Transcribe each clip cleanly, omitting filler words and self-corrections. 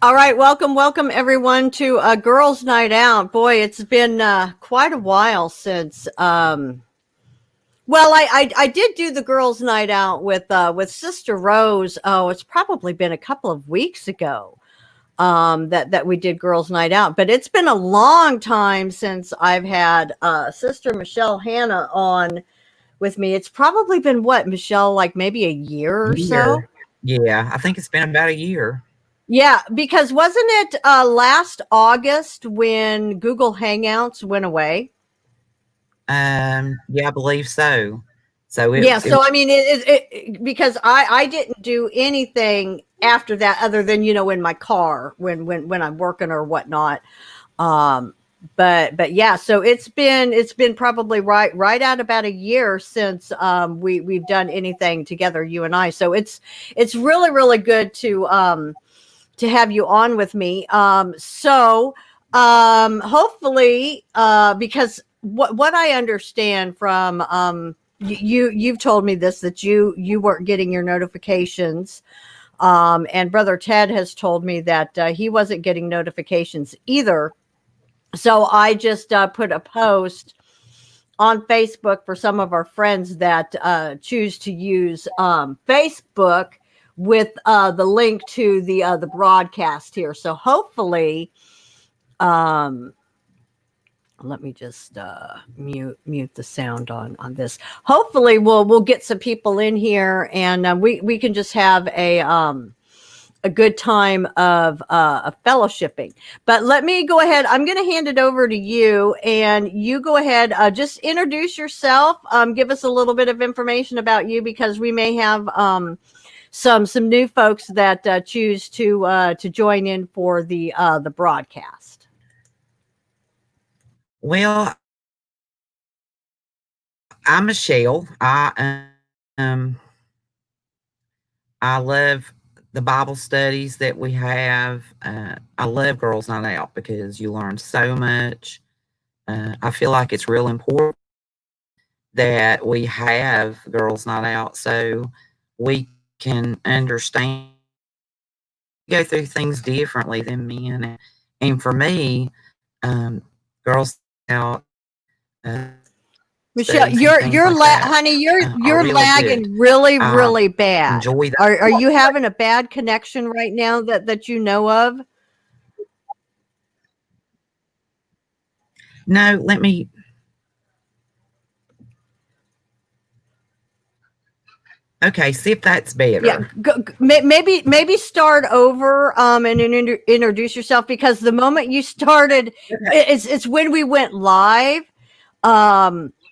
All right, welcome everyone to a girls' night out. Boy, it's been quite a while since. I did do the girls' night out with Sister Rose. Oh, it's probably been a couple of weeks ago that we did girls' night out. But it's been a long time since I've had Sister Michelle Hanna on with me. It's probably been what, Michelle, like maybe a year or so. Year. Yeah, I think it's been about a year. Yeah, because wasn't it last August when Google Hangouts went away? Yeah, I believe so. So Yeah, it so I mean, because I didn't do anything after that other than in my car when I'm working or whatnot. Um, but yeah, so it's been probably right at about a year since we've done anything together, you and I. So it's really good to have you on with me. Hopefully, because what I understand from you've told me this, that you weren't getting your notifications, and Brother Ted has told me that he wasn't getting notifications either. So I just put a post on Facebook for some of our friends that choose to use Facebook with the link to the broadcast here. So hopefully, um, let me just mute the sound on this. Hopefully, we'll get some people in here, and we can just have a good time of fellowshipping. But let me go ahead. I'm going to hand it over to you, and you go ahead. Just introduce yourself. Give us a little bit of information about you, because we may have some new folks that choose to join in for the broadcast. well, I'm Michelle. Um I love the Bible studies that we have. I love Girls Night Out because you learn so much. I feel like it's real important that we have Girls Night Out so we can understand, go through things differently than men. And for me, Girls Out uh, Michelle, studies and things like that honey, are you're really good. lagging really I bad. enjoy that. Are you having a bad connection right now that you know of? No, let me. Okay, see if that's Yeah, better. maybe start over and introduce yourself, because the moment you started, Okay. it's when we went live. I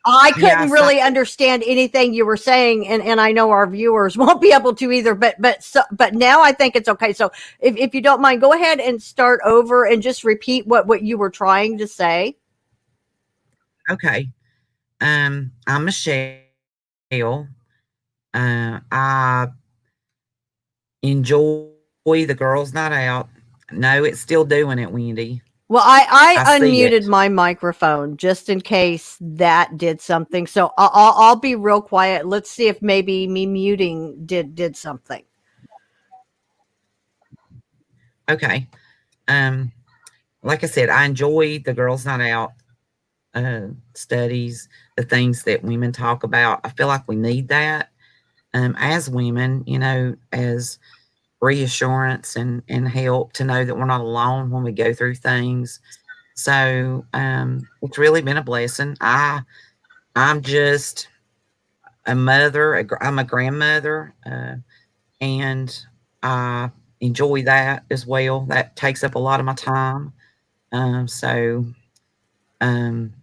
Yeah, couldn't really understand anything you were saying, and I know our viewers won't be able to either. But now I think it's okay. So if you don't mind, go ahead and start over and just repeat what you were trying to say. okay. I'm Michelle. I enjoy the girls' night out. No, it's still doing it, Wendy. Well, I I see unmuted it. my microphone just in case that did something. So I'll be real quiet. Let's see if maybe me muting did something. Okay. Um, like I said, I enjoy the girls' night out studies, the things that women talk about. I feel like we need that as women, as reassurance and help to know that we're not alone when we go through things. So it's really been a blessing. I'm just a mother. I'm a grandmother, and I enjoy that as well. That takes up a lot of my time. So um,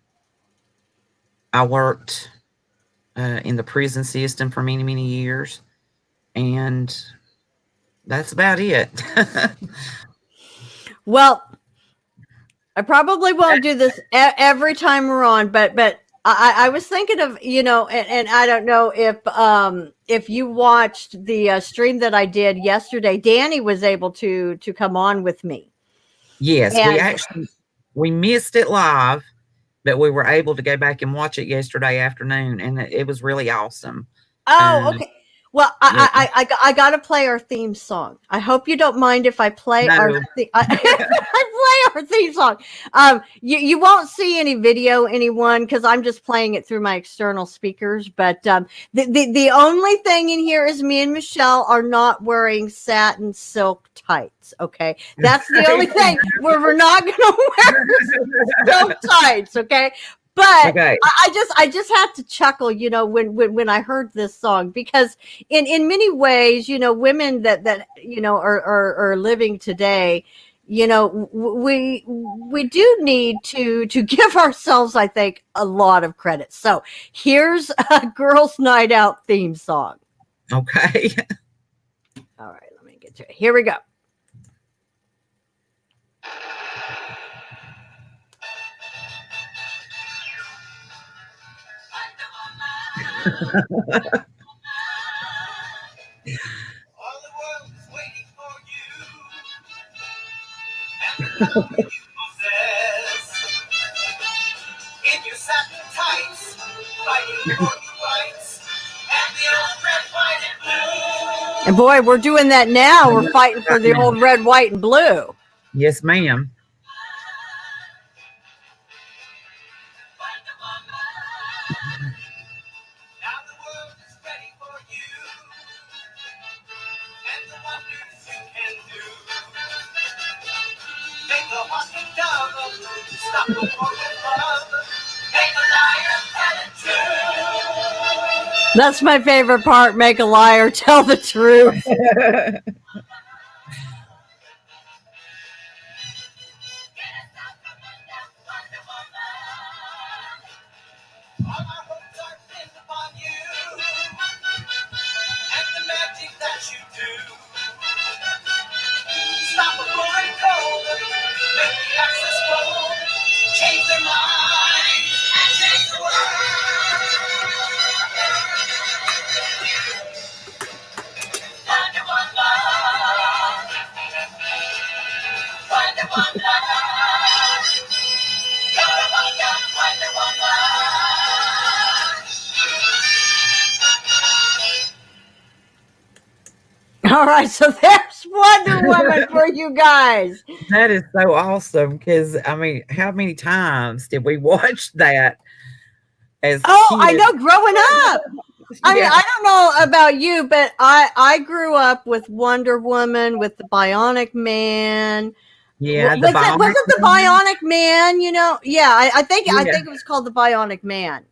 I worked in the prison system for many years, and that's about it. Well, I probably won't do this every time we're on, but I was thinking of, and I don't know if you watched the stream that I did yesterday. Danny was able to come on with me, Yes, and we missed it live, but we were able to go back and watch it yesterday afternoon, and it was really awesome. oh, Uh, okay. Well, Yeah. I got to play our theme song. I hope you don't mind if I play our No. I play our theme song. You won't see any video, anyone, because I'm just playing it through my external speakers. But the only thing in here is me and Michelle are not wearing satin silk tights. Okay, that's the only thing where we're not going to wear silk tights. Okay. But Okay. I just had to chuckle, when I heard this song, because in many ways, women that are living today, we do need to give ourselves, I think, a lot of credit. So here's a girls' night out theme song. Okay. All right, let me get to it. Here we go. All the world is waiting for you, and the power you possess. In your satin tights, fighting for your rights, and the old red, white, and blue. And boy, we're doing that now. We're fighting for the old red, white, and blue. Yes, ma'am. Now the world is ready for you, and the wonders you can do. Make the heart beat dove, stop the war with love, make a liar tell it true. That's my favorite part. Make a liar tell the truth. All our hopes are pinned upon you, and the magic that you do. Stop a pouring cold, make the access roll, change their mind, and change the world. Wonder, wonder, wonder, wonder, you're a wonder, wonder, wonder. All right, so there's Wonder Woman for you guys. That is so awesome because, I mean, how many times did we watch that as Oh, I kids? know, growing up. I mean, Yeah. I don't know about you, but I grew up with Wonder Woman, with the Bionic Man. Yeah, the Was Bionic it the Man. Bionic Man? Yeah, I think Yeah. it was called the Bionic Man.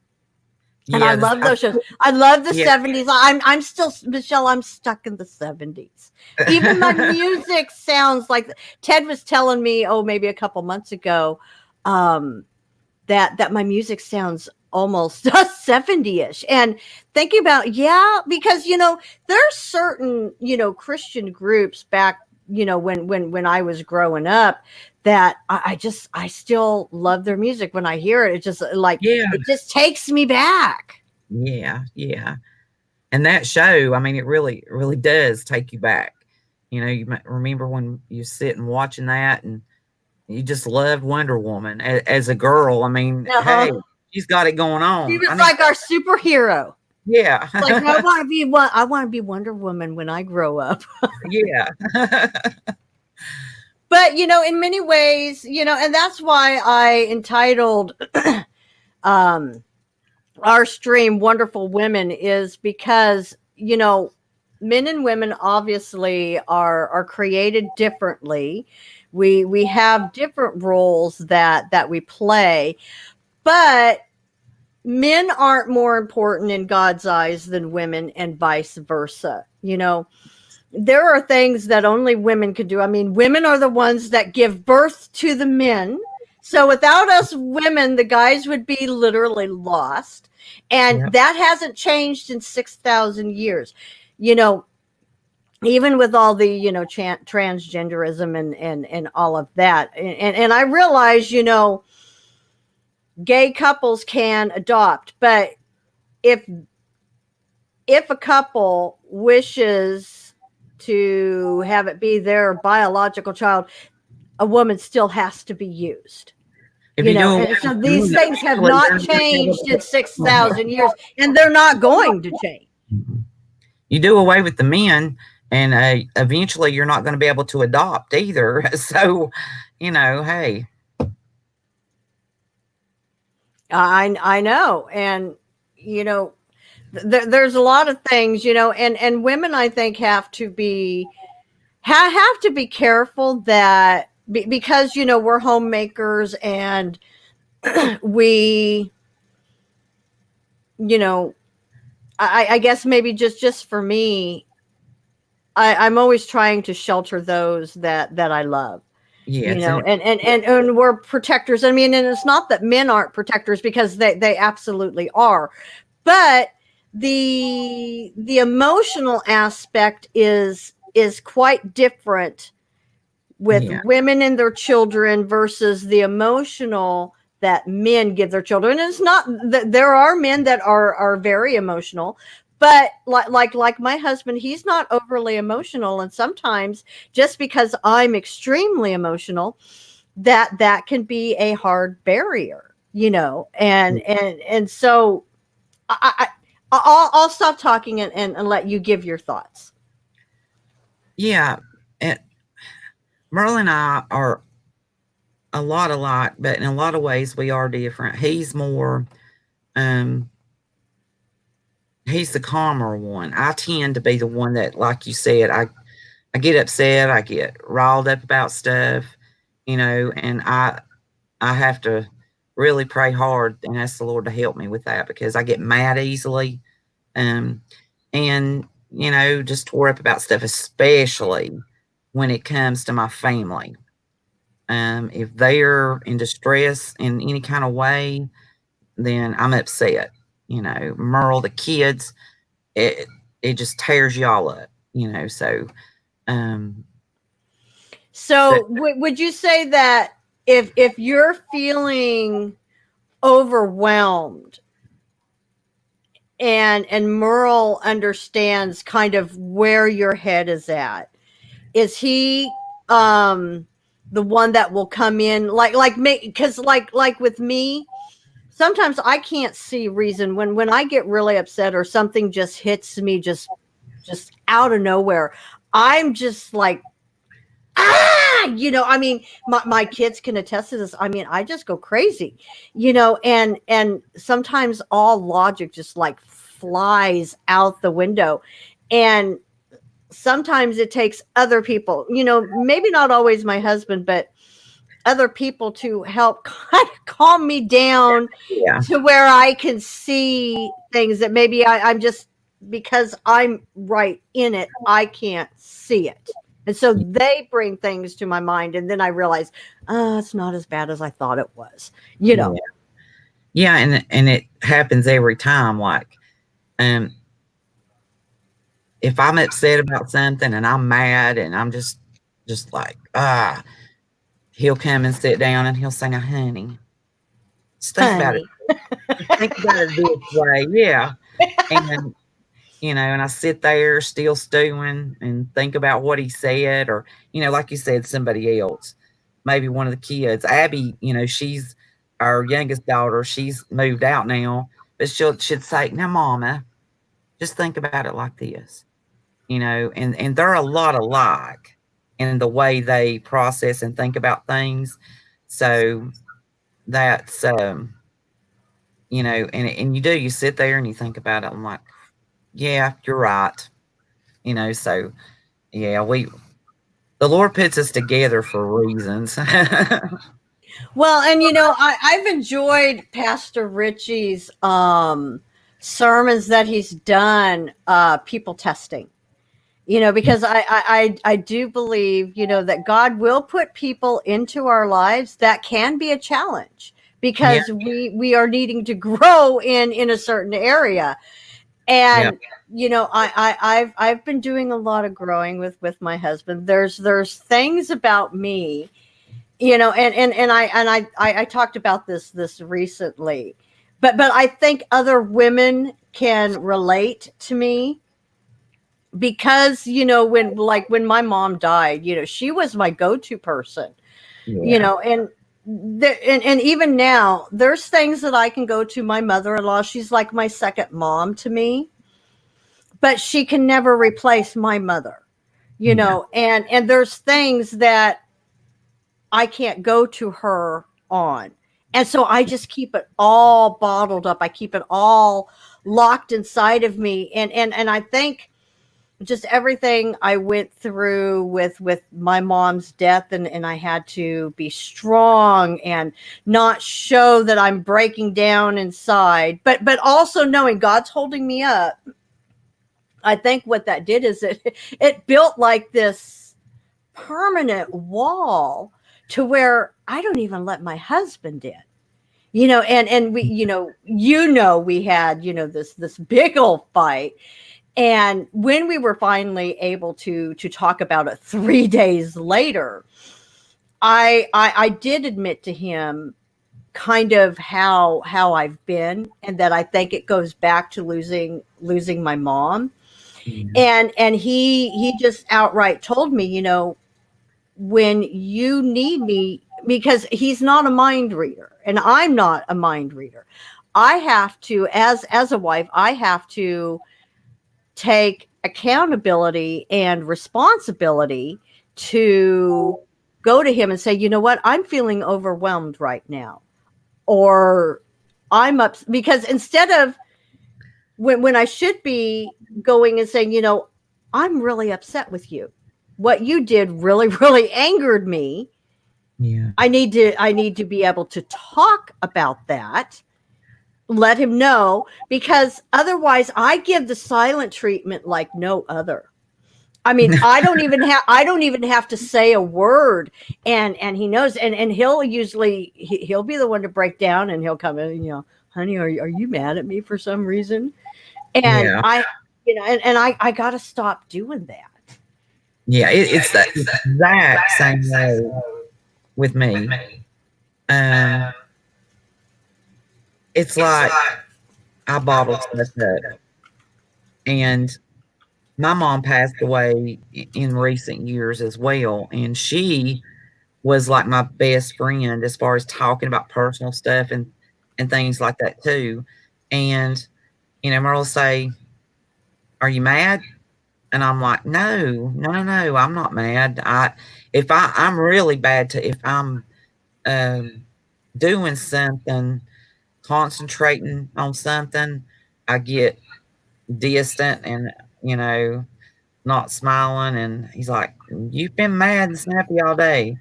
And I Yeah, love those shows. I love the yeah. 70s. I'm still, Michelle, I'm stuck in the 70s. Even my music sounds like Ted was telling me, maybe a couple months ago, that my music sounds almost 70-ish. And thinking about, because there's certain, Christian groups back, when I was growing up, that I still love their music. When I hear it, it just Yeah. it just takes me back. Yeah, yeah. And that show, I mean, it really does take you back. You might remember when you sit and watching that and you just loved Wonder Woman as a girl. I mean, hey, she's got it going on. She was like our superhero. Yeah. Like, I want to be Wonder Woman when I grow up. Yeah. But in many ways, and that's why I entitled our stream Wonderful Women, is because men and women obviously are created differently. We have different roles that we play, but men aren't more important in God's eyes than women, and vice versa. There are things that only women could do. I mean, women are the ones that give birth to the men. So without us women, the guys would be literally lost. And Yep. that hasn't changed in 6,000 years. Even with all the, transgenderism and all of that. And I realize, gay couples can adopt, but if a couple wishes to have it be their biological child, a woman still has to be used. And so these things have not changed in 6,000 years, and they're not going to change. you do away with the men, and eventually you're not going to be able to adopt either. So, hey, I know, and there's a lot of things, and women I think have to be careful that because we're homemakers and we you know I guess maybe just for me, I'm always trying to shelter those that I love, yes, and and we're protectors. I mean, and it's not that men aren't protectors, because they absolutely are, but the emotional aspect is quite different with yeah, women and their children versus the emotional that men give their children. And it's not that there are men that are very emotional, but like my husband, he's not overly emotional, and sometimes just because I'm extremely emotional, that can be a hard barrier, and so I, I'll stop talking and let you give your thoughts. yeah. And Merle and I are a lot, but in a lot of ways we are different. Um, he's the calmer one. I tend to be the one that, like you said, I get upset, I get riled up about stuff, and I have to really pray hard and ask the Lord to help me with that, because I get mad easily, um, and just tore up about stuff, especially when it comes to my family. If they're in distress in any kind of way, then I'm upset. Merle, the kids, it it just tears y'all up. So um, but So would you say that if you're feeling overwhelmed, and Merle understands kind of where your head is at, is he um the one that will come in like me? Because like with me, sometimes I can't see reason when I get really upset or something just hits me just out of nowhere. I'm just like, I mean, my kids can attest to this. I mean, I just go crazy, and sometimes all logic just like flies out the window. And sometimes it takes other people, maybe not always my husband, but other people to help kind of calm me down yeah, to where I can see things that maybe I'm just, because I'm right in it, I can't see it. And so they bring things to my mind, and then I realize, oh, it's not as bad as I thought it was. You yeah, know. yeah, and it happens every time. Like, um, if I'm upset about something and I'm mad and I'm just like, he'll come and sit down and he'll say, "Now, honey, just think about it. Honey. Just think about it this way." Yeah. And, and I sit there still stewing and think about what he said, or, like you said, somebody else, maybe one of the kids. Abby, she's our youngest daughter. She's moved out now, but she'd say, "Now, mama, just think about it like this," and they're a lot alike in the way they process and think about things. So that's, and you sit there and you think about it. I'm like, yeah, you're right. So yeah, the Lord puts us together for reasons. Well, and I've enjoyed Pastor Richie's sermons that he's done, people testing. Because I do believe, that God will put people into our lives that can be a challenge, Yeah, because we are needing to grow in a certain area. yeah, And I've been doing a lot of growing with my husband. There's things about me, and I talked about this recently, but I think other women can relate to me, because when my mom died, she was my go-to person, yeah, and and even now there's things that I can go to my mother-in-law. She's like my second mom to me. but she can never replace my mother, Yeah. and there's things that I can't go to her on. And so I just keep it all bottled up. I keep it all locked inside of me. And I think just everything I went through with my mom's death, and I had to be strong and not show that I'm breaking down inside, but also knowing God's holding me up. I think what that did is it built like this permanent wall to where I don't even let my husband in. And we, we had, this big old fight. And when we were finally able to talk about it 3 days later, I did admit to him kind of how I've been, and that I think it goes back to losing my mom. Yeah. And he just outright told me, when you need me, because he's not a mind reader and I'm not a mind reader. I have to, as a wife, I have to take accountability and responsibility to go to him and say, you know what, I'm feeling overwhelmed right now, or I'm up, because instead of when I should be going and saying, I'm really upset with you. What you did really, really angered me. Yeah. I need to be able to talk about that, let him know, because otherwise I give the silent treatment like no other. I mean, I don't even have to say a word, and he knows, and he'll usually he'll be the one to break down, and he'll come in, honey, are you mad at me for some reason? And Yeah. I got to stop doing that. Yeah. It's the exact same way with me. Um, it's like I bottle stuff up. And my mom passed away in recent years as well. And she was like my best friend as far as talking about personal stuff and things like that too. And, Merle will say, "Are you mad?" And I'm like, "No, no, no, no, I'm not mad. I'm really bad to, if I'm um, doing something, concentrating on something, I get distant and, you know, not smiling." And he's like, "You've been mad and snappy all day."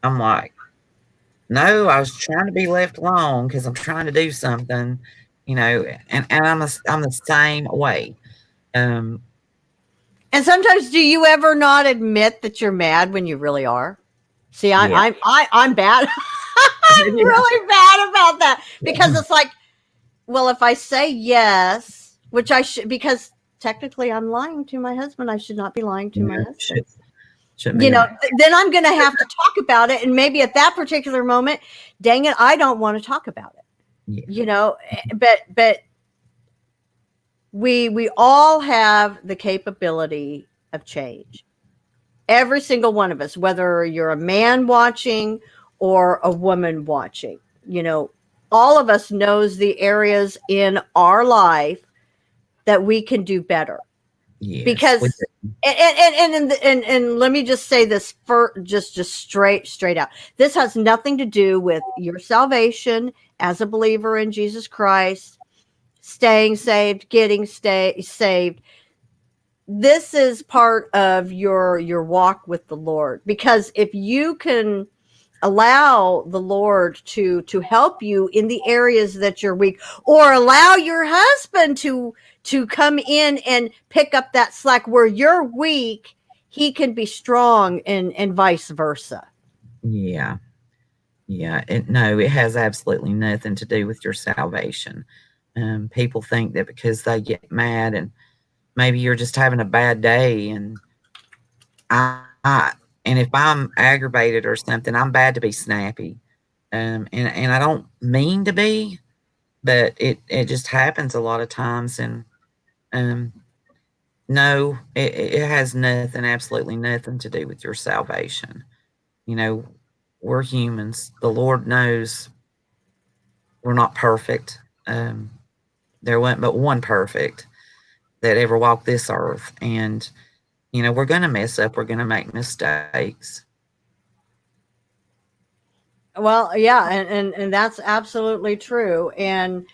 I'm like, "No, I was trying to be left alone because I'm trying to do something, and I'm the same way." Um, And sometimes, do you ever not admit that you're mad when you really are? See, yeah, I'm bad. I'm yeah, really bad about that, because it's like, well, if I say yes, which I should, because technically I'm lying to my husband. I should not be lying to my yeah, husband. shouldn't be like, Then I'm going to have to talk about it. And maybe at that particular moment, dang it, I don't want to talk about it. yeah, But we all have the capability of change. Every single one of us, whether you're a man watching or a woman watching, all of us knows the areas in our life that we can do better. yes, Because and let me just say this, for just straight out, this has nothing to do with your salvation as a believer in Jesus Christ, staying saved, getting saved. This is part of your walk with the Lord, because if you can allow the Lord to help you in the areas that you're weak, or allow your husband to come in and pick up that slack where you're weak, he can be strong, and vice versa. yeah, yeah. No, it has absolutely nothing to do with your salvation. People think that because they get mad and maybe you're just having a bad day, and and if I'm aggravated or something, I'm bad to be snappy. And I don't mean to be, but it just happens a lot of times. And um, no, it has nothing, absolutely nothing to do with your salvation. You know, we're humans. The Lord knows we're not perfect. There wasn't but one perfect. that ever walked this earth. And, we're going to mess up. We're going to make mistakes. Well, yeah, and that's absolutely true. And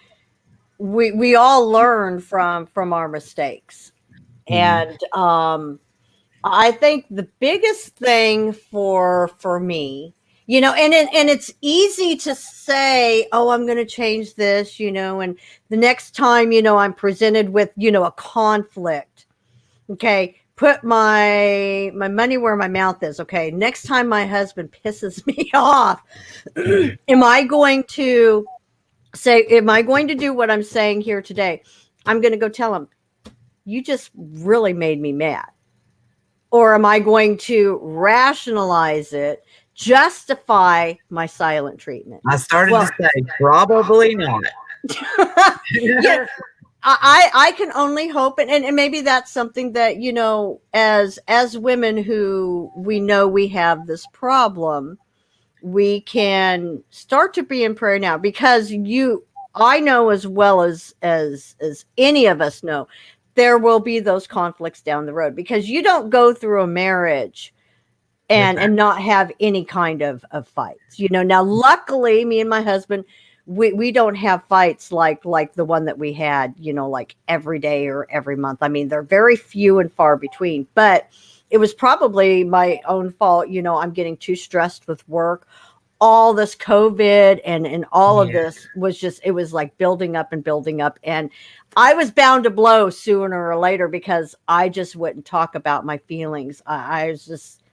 we all learn from our mistakes. Yeah. And I think the biggest thing for me, and it's easy to say, oh, I'm going to change this, and the next time, I'm presented with, a conflict. Okay, put my money where my mouth is. Okay, next time my husband pisses me off, am I going to am I going to do what I'm saying here today? I'm going to go tell him, you just really made me mad. Or am I going to rationalize it, justify my silent treatment? I started to Well, say, probably not. yeah, I can only hope, and maybe that's something that, as women who we know we have this problem, we can start to be in prayer now, because I know as well as any of us know, there will be those conflicts down the road, because you don't go through a marriage and not have any kind of fights. Now luckily me and my husband, we don't have fights like the one that we had, like every day or every month. I mean, they're very few and far between, but it was probably my own fault. I'm getting too stressed with work. All this COVID and all of Yeah. this was just, it was like building up and building up. And I was bound to blow sooner or later, because I just wouldn't talk about my feelings. I was just,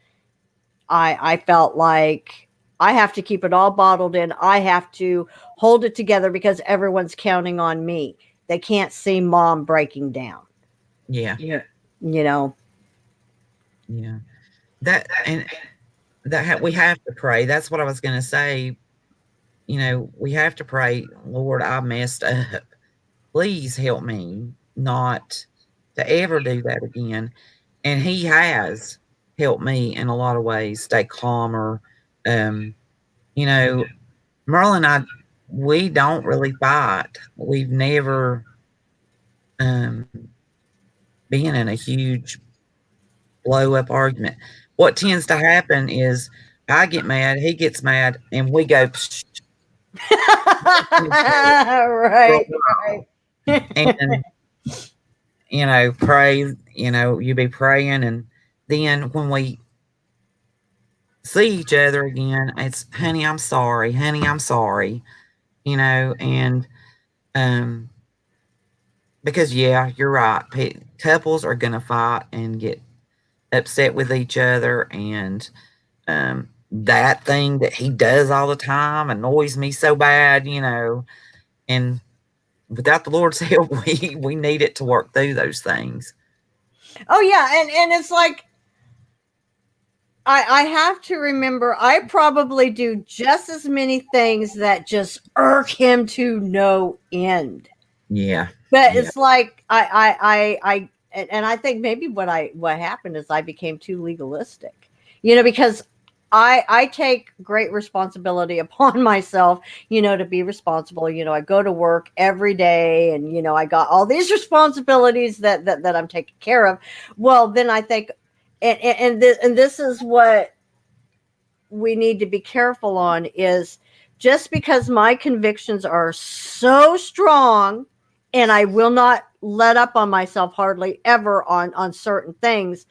I felt like I have to keep it all bottled in. I have to hold it together, because everyone's counting on me. They can't see mom breaking down. Yeah. Yeah. You know. Yeah. That and we have to pray. That's what I was going to say. We have to pray, Lord, I messed up. Please help me not to ever do that again. And he has helped me in a lot of ways stay calmer. Um, you know, Merle and I, we don't really fight. We've never um, been in a huge blow up argument. What tends to happen is I get mad, he gets mad, and we go psh, for a Right. while. Right. And pray. You be praying, and then when we see each other again, it's honey, I'm sorry, honey, I'm sorry. And um, because yeah, you're right. Couples are gonna fight and get upset with each other, and that thing that he does all the time annoys me so bad. And without the Lord's help, we need it to work through those things. Oh yeah, and it's like, I have to remember, I probably do just as many things that just irk him to no end. Yeah, But yeah, it's like, and I think maybe what happened is I became too legalistic, because I take great responsibility upon myself, to be responsible. I go to work every day, and I got all these responsibilities that I'm taking care of. Well, then I think, and this is what we need to be careful on, is just because my convictions are so strong, and I will not let up on myself hardly ever on certain things,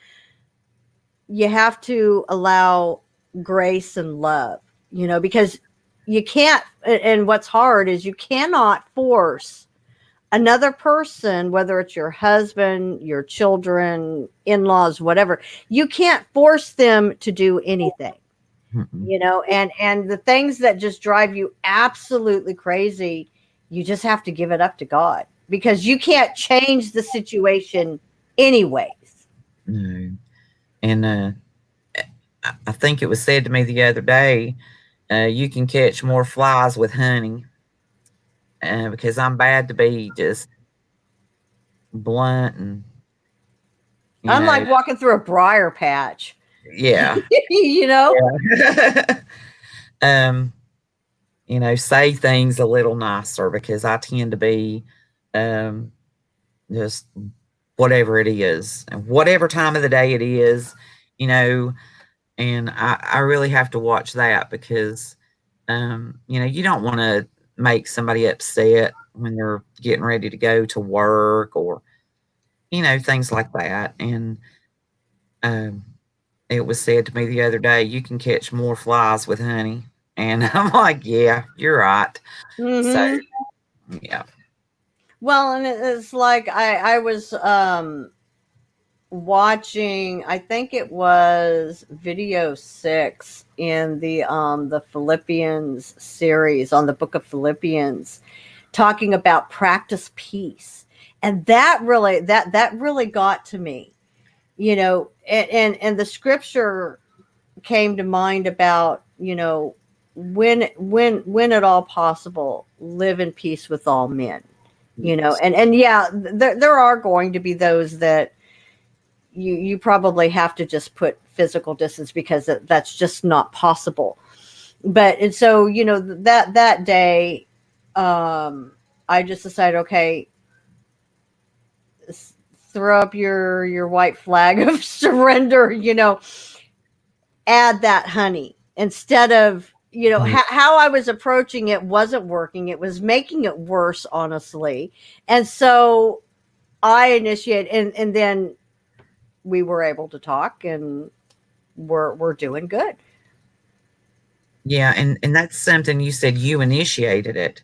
you have to allow grace and love, because you can't, and what's hard is you cannot force another person, whether it's your husband, your children, in-laws, whatever. You can't force them to do anything. mm-mm. And the things that just drive you absolutely crazy, you just have to give it up to God, because you can't change the situation anyways. No. And I think it was said to me the other day, you can catch more flies with honey, because I'm bad to be just blunt and you I'm know, like walking through a briar patch. yeah, you know yeah. um, say things a little nicer because I tend to be um, just whatever it is, and whatever time of the day it is, you know, and I really have to watch that because, you know, you don't want to make somebody upset when they're getting ready to go to work or, you know, things like that. And um, it was said to me the other day, you can catch more flies with honey. And I'm like, yeah, you're right. So, Hmm. yeah. Well, and it's like I was watching, I think it was video 6 in the Philippians series, on the book of Philippians, talking about practice peace. And that really got to me, and the scripture came to mind about, when at all possible, live in peace with all men. Yes. And yeah, there are going to be those that you probably have to just put physical distance, because that's just not possible. But and so, that day, um I just decided, okay, throw up your white flag of surrender, add that honey, instead of, Yeah. how I was approaching it wasn't working. It was making it worse, honestly. And so I initiated, and then we were able to talk, and we're doing good. Yeah. And that's something you said you initiated it.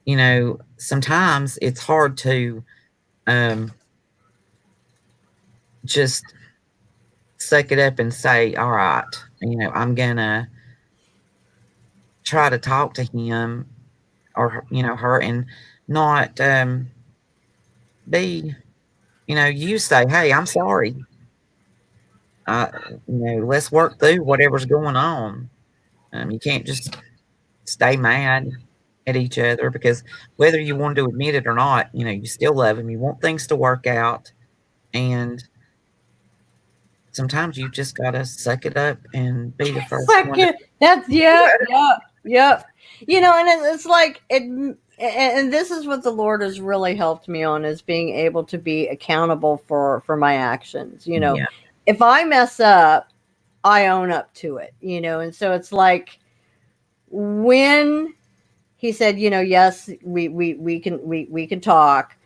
You know, sometimes it's hard to um, just suck it up and say, all right, you know, I'm going to try to talk to him or, you know, her, and not be, you know, you say, hey, I'm sorry. You know, let's work through whatever's going on. You can't just stay mad at each other because whether you want to admit it or not, you know, you still love him. You want things to work out. And sometimes you just got to suck it up and be the first one to. Second, that's, yep, yep, yep. And it's like it, and this is what the Lord has really helped me on, is being able to be accountable for my actions. Yeah. If I mess up, I own up to it. And so it's like, when he said, yes, we can talk.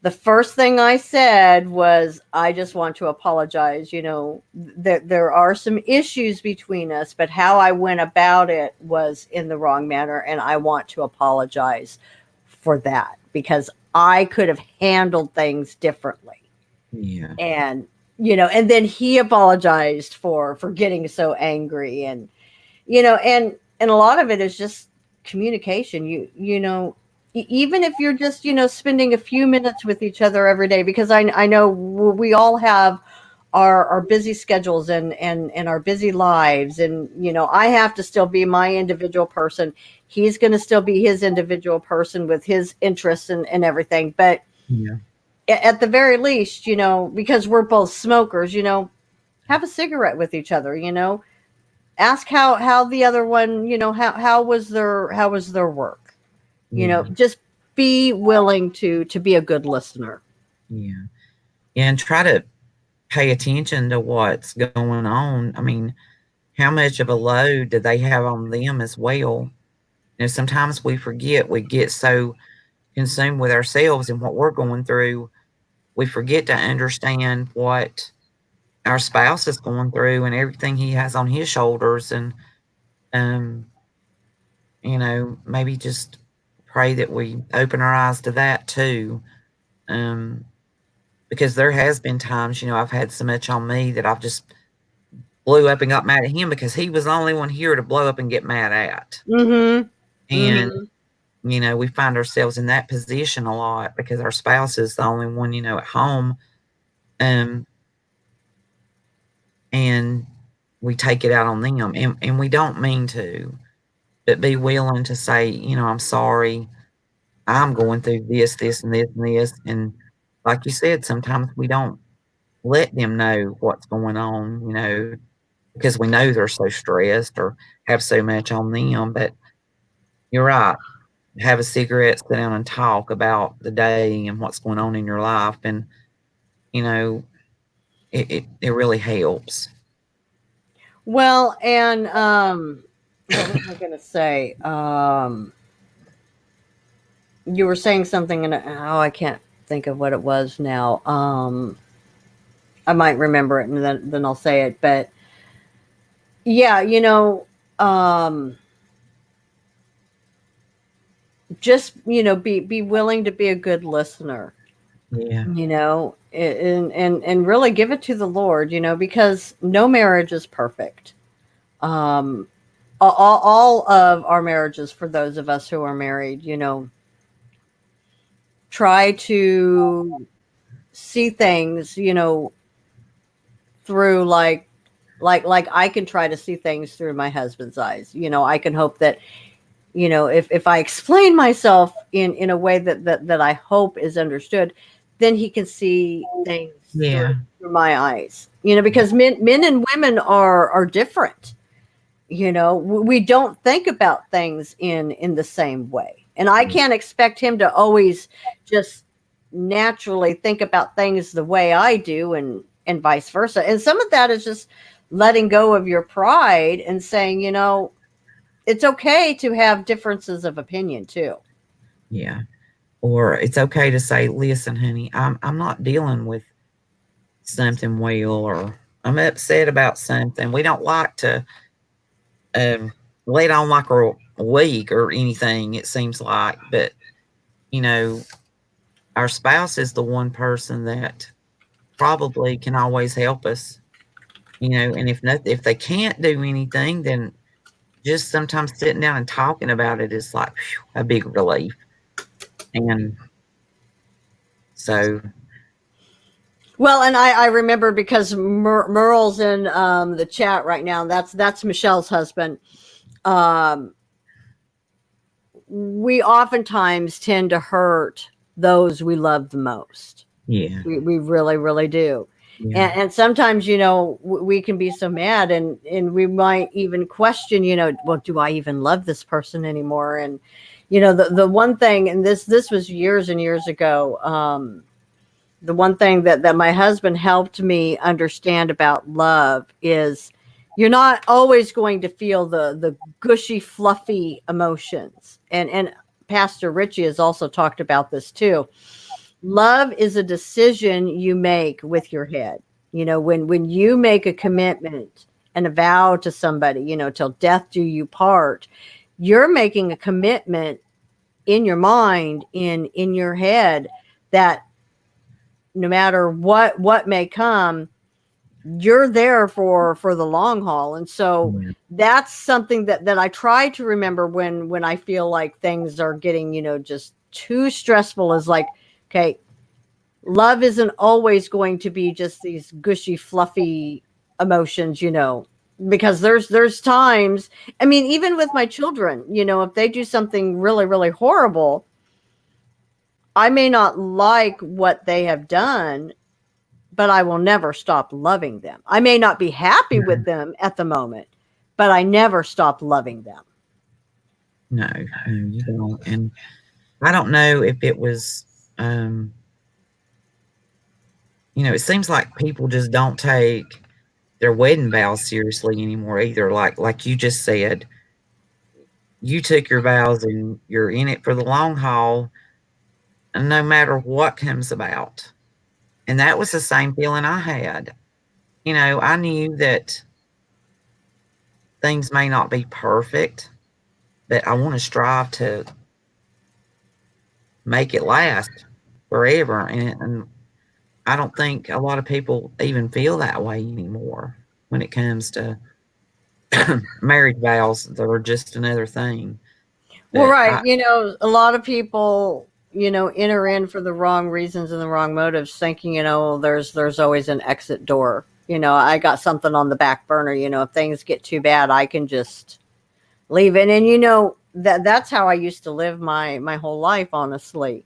The first thing I said was, I just want to apologize. There are some issues between us, but how I went about it was in the wrong manner, and I want to apologize for that, because I could have handled things differently. Yeah. And and then he apologized for getting so angry. And and a lot of it is just communication. Even if you're just, spending a few minutes with each other every day, because I know we all have our busy schedules, and our busy lives. And I have to still be my individual person. He's going to still be his individual person with his interests and everything. But Yeah. at the very least, because we're both smokers, have a cigarette with each other. Ask how the other one, how was their work. Yeah. Just be willing to be a good listener. Yeah. And try to pay attention to what's going on. I mean, how much of a load do they have on them as well? You know, sometimes we forget, we get so consumed with ourselves and what we're going through, we forget to understand what our spouse is going through and everything he has on his shoulders. And, um, you know, maybe just pray that we open our eyes to that too. Um, because there has been times, you know, I've had so much on me that I've just blew up and got mad at him because he was the only one here to blow up and get mad at. Mm-hmm. And, Mm-hmm. you know, we find ourselves in that position a lot because our spouse is the only one, you know, at home. Um, and we take it out on them. And we don't mean to, but be willing to say, you know, I'm sorry. I'm going through this, this, and this, and this. And like you said, sometimes we don't let them know what's going on, you know, because we know they're so stressed or have so much on them. But you're right. Have a cigarette, sit down and talk about the day and what's going on in your life. And you know, it really helps. Well, and what was I going to say? You were saying something, and oh, I can't think of what it was now. I might remember it, and then I'll say it. But yeah, um, just be willing to be a good listener. Yeah. And really give it to the Lord. Because no marriage is perfect. Um, all of our marriages, for those of us who are married, try to see things, through like I can try to see things through my husband's eyes. I can hope that, if I explain myself in a way that I hope is understood, then he can see things through, Yeah. through my eyes. Because men and women are different. We don't think about things in the same way, and I can't expect him to always just naturally think about things the way I do, and vice versa. And some of that is just letting go of your pride and saying, it's okay to have differences of opinion too. Yeah. Or it's okay to say, listen, honey, I'm not dealing with something well, or I'm upset about something. We don't like to um lay it on like a week or anything, it seems like. But, you know, our spouse is the one person that probably can always help us, and if they can't do anything, then just sometimes sitting down and talking about it is like a big relief. And so, Well, and I remember because Merle's in the chat right now. That's Michelle's husband. Um, we oftentimes tend to hurt those we love the most. yeah, We really, really do. yeah, And sometimes, we can be so mad, and we might even question, well, do I even love this person anymore? And, the one thing, and this was years and years ago, the one thing that my husband helped me understand about love is you're not always going to feel the gushy, fluffy emotions. And Pastor Richie has also talked about this too. Love is a decision you make with your head. When you make a commitment and a vow to somebody, till death do you part, you're making a commitment in your mind, in your head, that no matter what may come, you're there for the long haul. And so yeah, that's something that I try to remember when I feel like things are getting, just too stressful, is like, okay, love isn't always going to be just these gushy, fluffy emotions, because there's times, I mean, even with my children, if they do something really, really horrible, I may not like what they have done, but I will never stop loving them. I may not be happy no, with them at the moment, but I never stop loving them. no, no, you don't. And I don't know if it was, it seems like people just don't take their wedding vows seriously anymore either. Like you just said, you took your vows and you're in it for the long haul, and no matter what comes about. And that was the same feeling I had. I knew that things may not be perfect, but I want to strive to make it last forever. And I don't think a lot of people even feel that way anymore when it comes to marriage vows. They're just another thing. Well, But right. A lot of people, enter in for the wrong reasons and the wrong motives, thinking, there's always an exit door. I got something on the back burner, if things get too bad, I can just leave it. And that's how I used to live my whole life, honestly.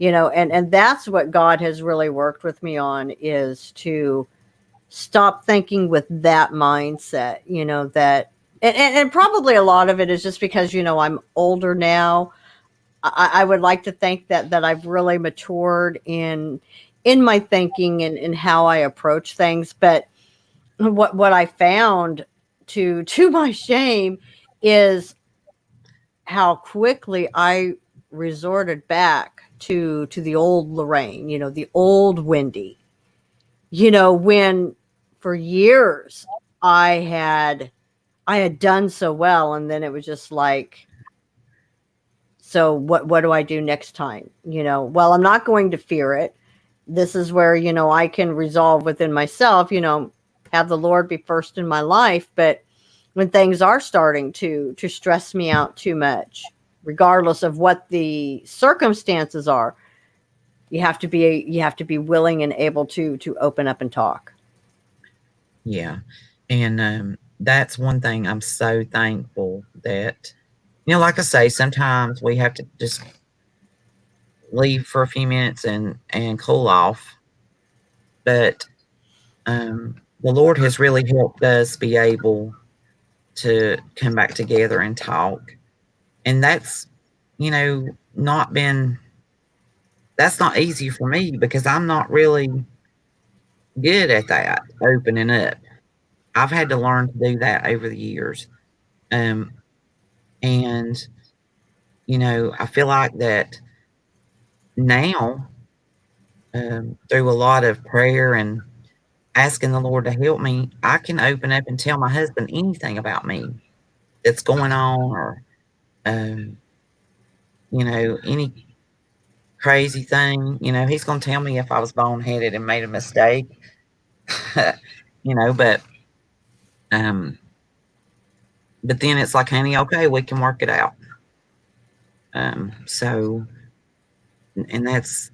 And that's what God has really worked with me on, is to stop thinking with that mindset, that and probably a lot of it is just because, I'm older now. I would like to think that I've really matured in my thinking and how I approach things. But what I found, to my shame, is how quickly I resorted back to the old Lorraine, the old Wendy. When for years I had I had done so well, and then it was just like, so what do I do next time? Well, I'm not going to fear it. This is where, I can resolve within myself, have the Lord be first in my life. But when things are starting to stress me out too much, regardless of what the circumstances are, you have to be willing and able to open up and talk. Yeah. And that's one thing I'm so thankful that, like I say, sometimes we have to just leave for a few minutes and cool off. But the Lord has really helped us be able to come back together and talk. And not been that's not easy for me because I'm not really good at that, opening up. I've had to learn to do that over the years. Um, and, I feel like that now, through a lot of prayer and asking the Lord to help me, I can open up and tell my husband anything about me that's going on, or, um, any crazy thing. He's going to tell me if I was boneheaded and made a mistake, but, um, but then it's like, honey, okay, we can work it out. So, and that's,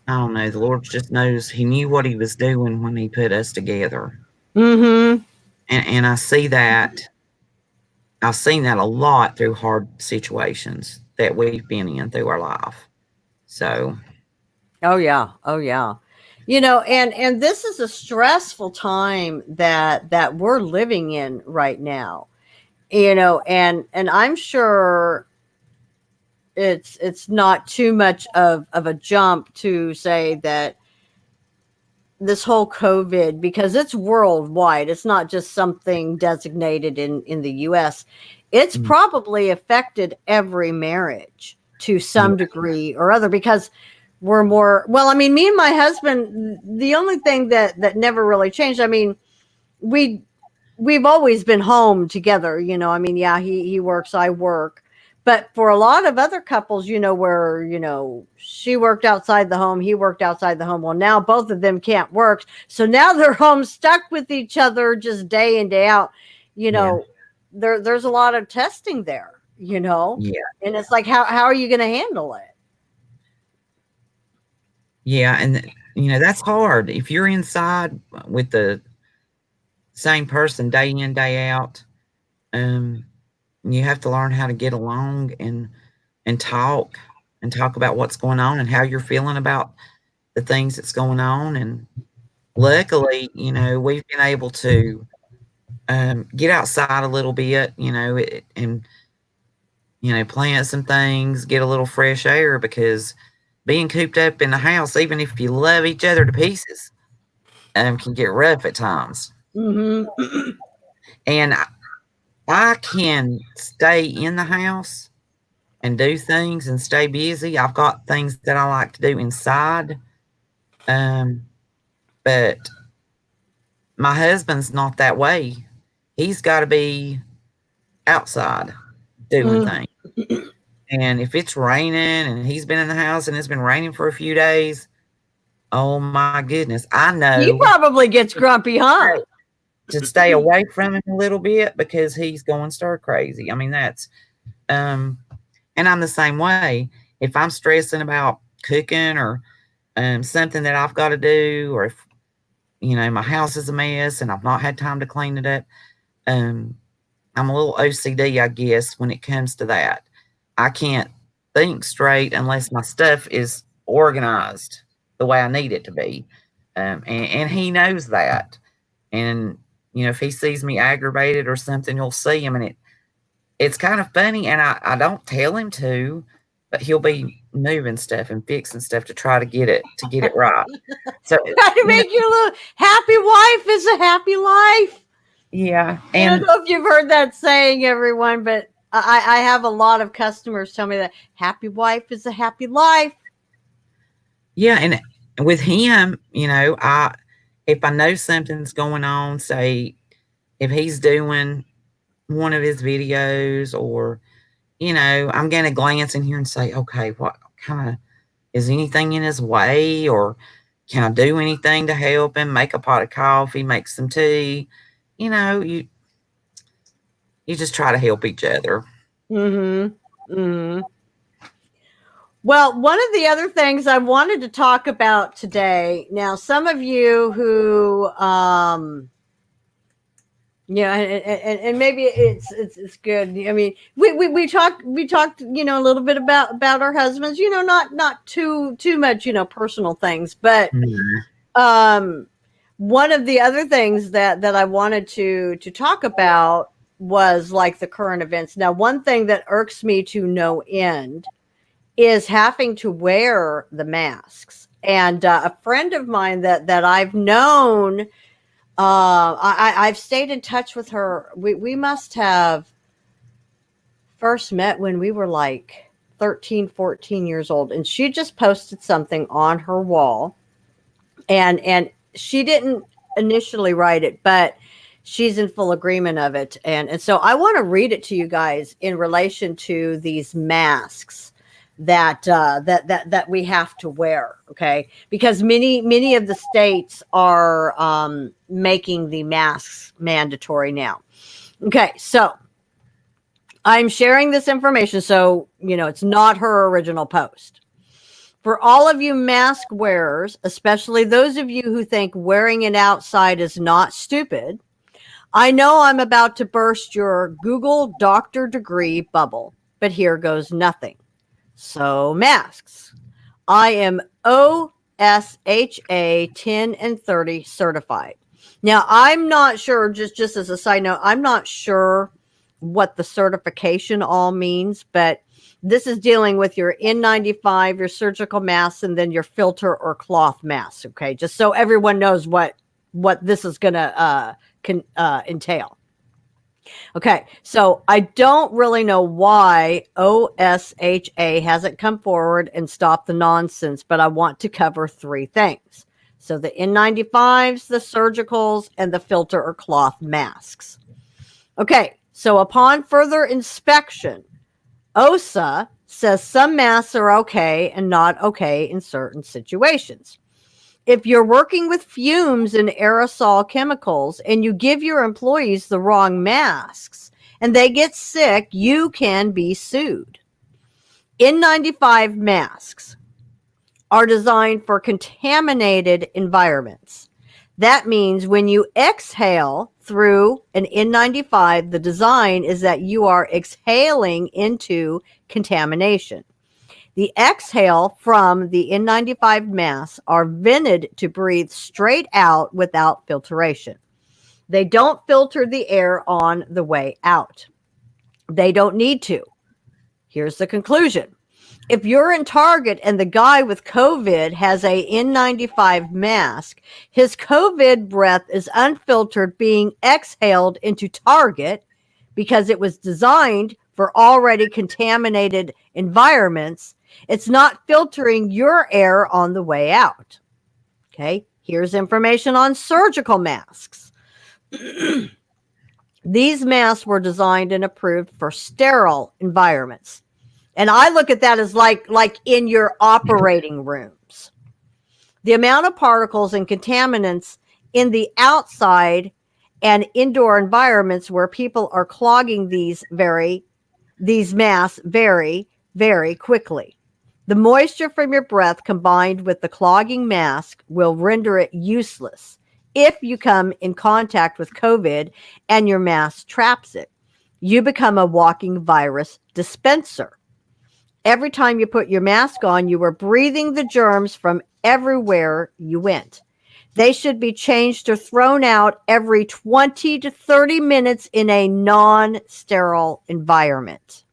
I don't know, the Lord just knows He knew what He was doing when He put us together. Mm-hmm. And I've seen that a lot through hard situations that we've been in through our life. So, Oh yeah. Oh yeah. And this is a stressful time that we're living in right now. And I'm sure it's not too much of a jump to say that this whole COVID, because it's worldwide, it's not just something designated in the US. It's mm, probably affected every marriage to yeah, some degree or other, because we're more, well, I mean, me and my husband, the only thing that never really changed, I mean, we we've always been home together, I mean, yeah, he works, I work. But for a lot of other couples, where, she worked outside the home, he worked outside the home. Well, now both of them can't work. So now they're home stuck with each other just day in, day out. You yeah, know, there's a lot of testing there, yeah, and it's like, how are you going to handle it? yeah. And, that's hard. If you're inside with the same person day in, day out, um, you have to learn how to get along and talk and talk about what's going on and how you're feeling about the things that's going on. And luckily, we've been able to get outside a little bit, and plant some things, get a little fresh air, because being cooped up in the house, even if you love each other to pieces, can get rough at times. Mm-hmm. And I can stay in the house and do things and stay busy. I've got things that I like to do inside. Um, but my husband's not that way. He's got to be outside doing Mm. things. And if it's raining and he's been in the house and it's been raining for a few days, oh my goodness, I He know probably gets grumpy, huh? to stay away from him a little bit because he's going stir crazy. I mean, um, and I'm the same way. If I'm stressing about cooking, or something that I've got to do, or if, my house is a mess and I've not had time to clean it up, um, I'm a little OCD, I guess, when it comes to that. I can't think straight unless my stuff is organized the way I need it to be. And he knows that. And, if he sees me aggravated or something, you'll see him. And it's kind of funny. And I don't tell him to, but he'll be moving stuff and fixing stuff to try to get it right. So, Try to you know, make your little happy wife is a happy life. yeah, I don't and know if you've heard that saying, everyone, but I have a lot of customers tell me that happy wife is a happy life. yeah, and with him, I if I know something's going on, say if he's doing one of his videos, or I'm going to glance in here and say, okay, what kind of is anything in his way, or can I do anything to help him? Make a pot of coffee, make some tea. You just try to help each other. Mm-hmm. Mm-hmm. Well, one of the other things I wanted to talk about today. Now, some of you who, and maybe it's good. I mean, we talked a little bit about our husbands. Not too much personal things, but Mhm. um, one of the other things that I wanted to talk about was like the current events. Now, one thing that irks me to no end is having to wear the masks. And a friend of mine that I've known, I've stayed in touch with her. We must have first met when we were like 13, 14 years old. And she just posted something on her wall. And she didn't initially write it, but she's in full agreement of it. And so I want to read it to you guys in relation to these masks that we have to wear, okay? Because many of the states are making the masks mandatory now. Okay, so I'm sharing this information so it's not her original post. For all of you mask wearers, especially those of you who think wearing it outside is not stupid, I know I'm about to burst your Google doctor degree bubble, but here goes nothing. So, masks. I am OSHA 10 and 30 certified. Now, I'm not sure, just as a side note, I'm not sure what the certification all means, but this is dealing with your N95, your surgical masks, and then your filter or cloth masks. Okay, just so everyone knows what this is going to entail. Okay, so I don't really know why OSHA hasn't come forward and stopped the nonsense, but I want to cover three things. So the N95s, the surgicals, and the filter or cloth masks. Okay, so upon further inspection, OSA says some masks are okay and not okay in certain situations. If you're working with fumes and aerosol chemicals and you give your employees the wrong masks and they get sick, you can be sued. N95 masks are designed for contaminated environments. That means when you exhale through an N95, the design is that you are exhaling into contamination. The exhale from the N95 masks are vented to breathe straight out without filtration. They don't filter the air on the way out. They don't need to. Here's the conclusion. If you're in Target and the guy with COVID has a N95 mask, his COVID breath is unfiltered being exhaled into Target because it was designed for already contaminated environments. It's not filtering your air on the way out. Okay, here's information on surgical masks. These masks were designed and approved for sterile environments. And I look at that as like in your operating rooms. The amount of particles and contaminants in the outside and indoor environments where people are clogging these masks very, very quickly. The moisture from your breath combined with the clogging mask will render it useless if you come in contact with COVID and your mask traps it. You become a walking virus dispenser. Every time you put your mask on, you are breathing the germs from everywhere you went. They should be changed or thrown out every 20 to 30 minutes in a non-sterile environment.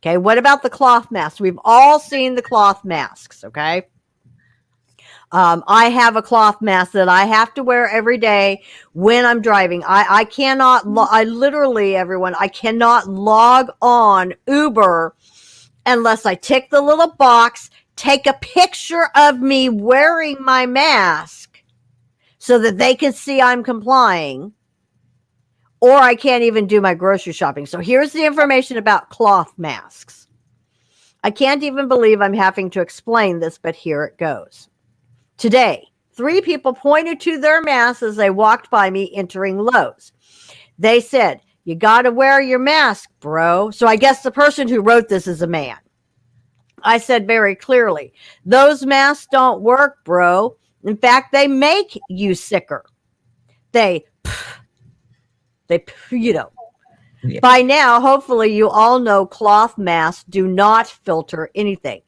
Okay, what about the cloth masks? We've all seen the cloth masks, okay? I have a cloth mask that I have to wear every day when I'm driving. I cannot, I literally, everyone, I cannot log on Uber unless I tick the little box, take a picture of me wearing my mask so that they can see I'm complying, or I can't even do my grocery shopping. So here's the information about cloth masks. I can't even believe I'm having to explain this, but here it goes. Today, 3 people pointed to their masks as they walked by me entering Lowe's. They said, "You got to wear your mask, bro." So I guess the person who wrote this is a man. I said very clearly, "Those masks don't work, bro. In fact, they make you sicker." They, you know. Yeah. By now, hopefully you all know cloth masks do not filter anything.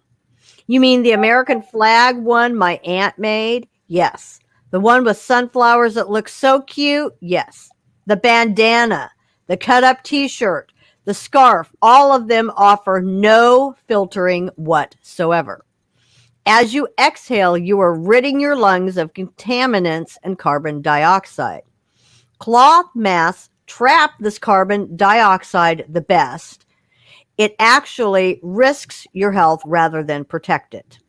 You mean the American flag one my aunt made? Yes. The one with sunflowers that looks so cute? Yes. The bandana, the cut up t-shirt, the scarf, all of them offer no filtering whatsoever. As you exhale, you are ridding your lungs of contaminants and carbon dioxide. Cloth masks trap this carbon dioxide the best. It actually risks your health rather than protect it.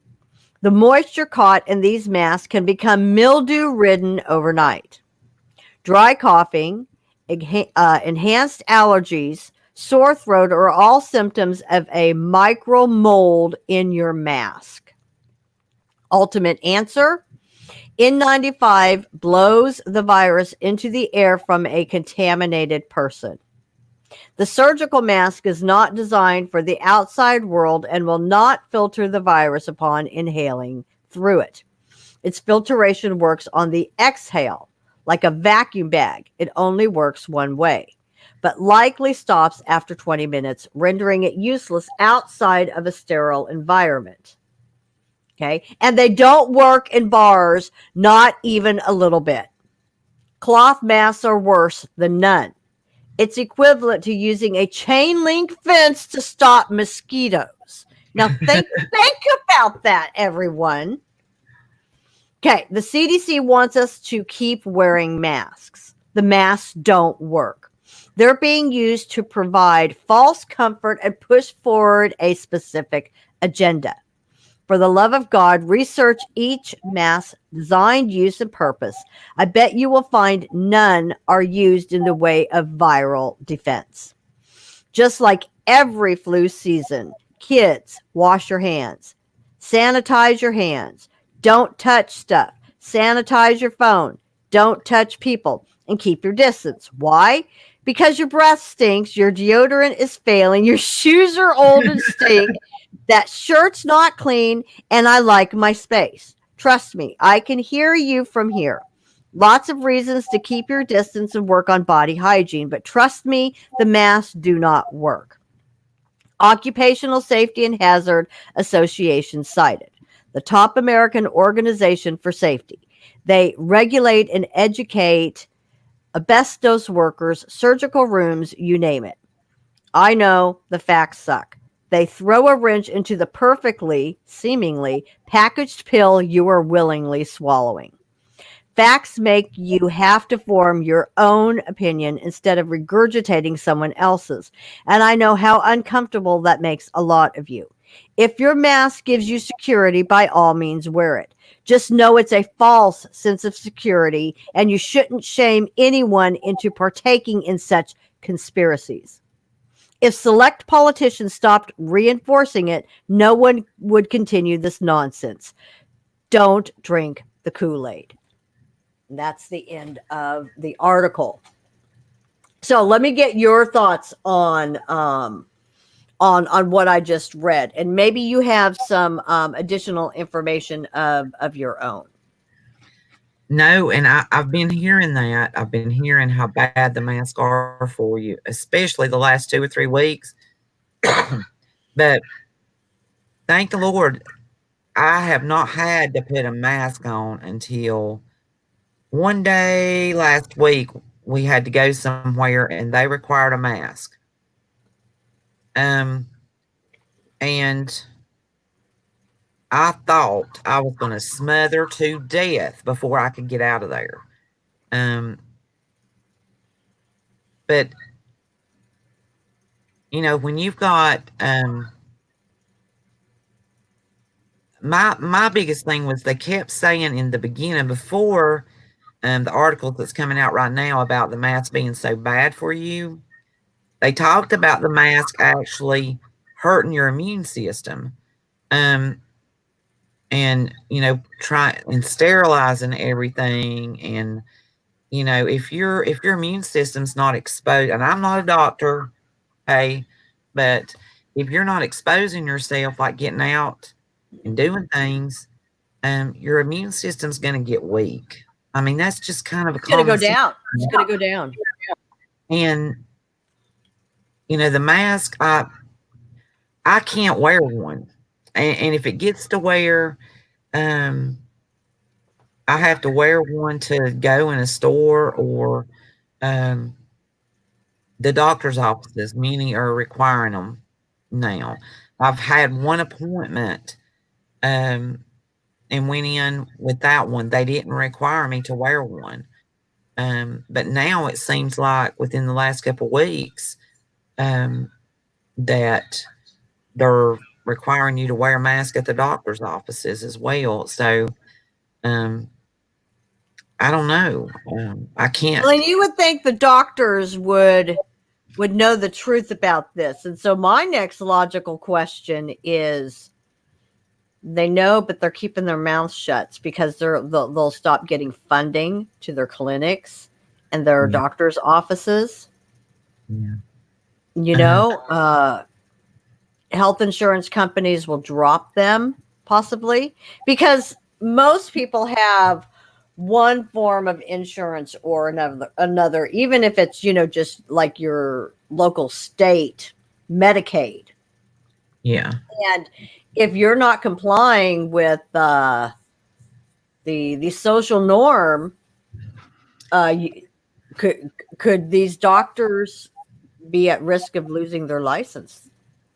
The moisture caught in these masks can become mildew ridden overnight. Dry coughing, enhanced allergies, sore throat are all symptoms of a micro mold in your mask. Ultimate answer: N95 blows the virus into the air from a contaminated person. The surgical mask is not designed for the outside world and will not filter the virus upon inhaling through it. Its filtration works on the exhale, like a vacuum bag. It only works one way, but likely stops after 20 minutes, rendering it useless outside of a sterile environment. Okay, and they don't work in bars, not even a little bit. Cloth masks are worse than none. It's equivalent to using a chain link fence to stop mosquitoes. Now think about that, everyone. Okay, the CDC wants us to keep wearing masks. The masks don't work. They're being used to provide false comfort and push forward a specific agenda. For the love of God, research each mask design, use, and purpose. I bet you will find none are used in the way of viral defense. Just like every flu season, kids, wash your hands, sanitize your hands, don't touch stuff, sanitize your phone, don't touch people, and keep your distance. Why? Because your breath stinks, your deodorant is failing, your shoes are old and stink, that shirt's not clean, and I like my space. Trust me, I can hear you from here. Lots of reasons to keep your distance and work on body hygiene, but trust me, the masks do not work. Occupational Safety and Hazard Association cited the top American organization for safety. They regulate and educate asbestos workers, surgical rooms, you name it. I know the facts suck. They throw a wrench into the perfectly, seemingly, packaged pill you are willingly swallowing. Facts make you have to form your own opinion instead of regurgitating someone else's. And I know how uncomfortable that makes a lot of you. If your mask gives you security, by all means wear it. Just know it's a false sense of security, and you shouldn't shame anyone into partaking in such conspiracies. If select politicians stopped reinforcing it, no one would continue this nonsense. Don't drink the Kool-Aid. And that's the end of the article. So let me get your thoughts on what I just read, and maybe you have some additional information of your own. No, and I've been hearing that. I've been hearing how bad the masks are for you, especially the last 2 or 3 weeks. But thank the Lord, I have not had to put a mask on until one day last week. We had to go somewhere and they required a mask. And I thought I was going to smother to death before I could get out of there. But when you've got my biggest thing was they kept saying in the beginning before the article that's coming out right now about the mask being so bad for you. They talked about the mask actually hurting your immune system. And try and sterilizing everything. And if your immune system's not exposed, and I'm not a doctor, hey, but if you're not exposing yourself, like getting out and doing things, your immune system's going to get weak. I mean, that's just kind of a It's going to go common sense. down. It's going to go down. And the mask, I can't wear one, and if it gets to where I have to wear one to go in a store or the doctor's offices. Many are requiring them now. I've had one appointment and went in without one. They didn't require me to wear one. But now it seems like within the last couple of weeks that they're requiring you to wear a mask at the doctor's offices as well. So I don't know. I can't. Well, and you would think the doctors would know the truth about this. And so my next logical question is, they know, but they're keeping their mouths shut because they'll stop getting funding to their clinics and their doctors' offices. Yeah. Health insurance companies will drop them possibly because most people have one form of insurance or another, even if it's, just like your local state Medicaid. Yeah. And if you're not complying with the social norm, could these doctors be at risk of losing their license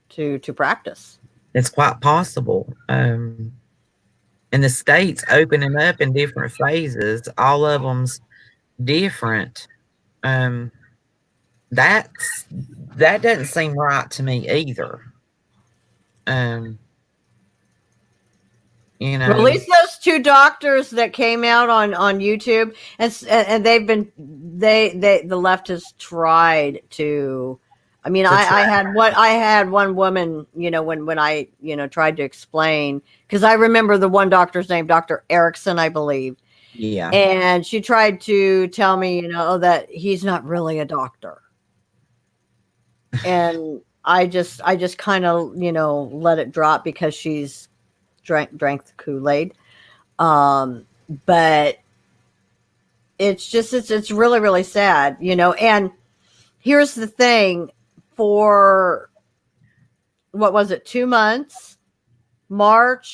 to practice? It's quite possible. And the states opening up in different phases, all of them's different. That doesn't seem right to me either. Well, at least those two doctors that came out on YouTube, and they've been the left has tried to. I mean, I had one woman, when I tried to explain, because I remember the one doctor's name, Dr. Erickson, I believe. Yeah. And she tried to tell me, that he's not really a doctor. And I just kind of, let it drop because she's drank the Kool-Aid. But it's just, it's really, really sad, and here's the thing. For what was it, 2 months, about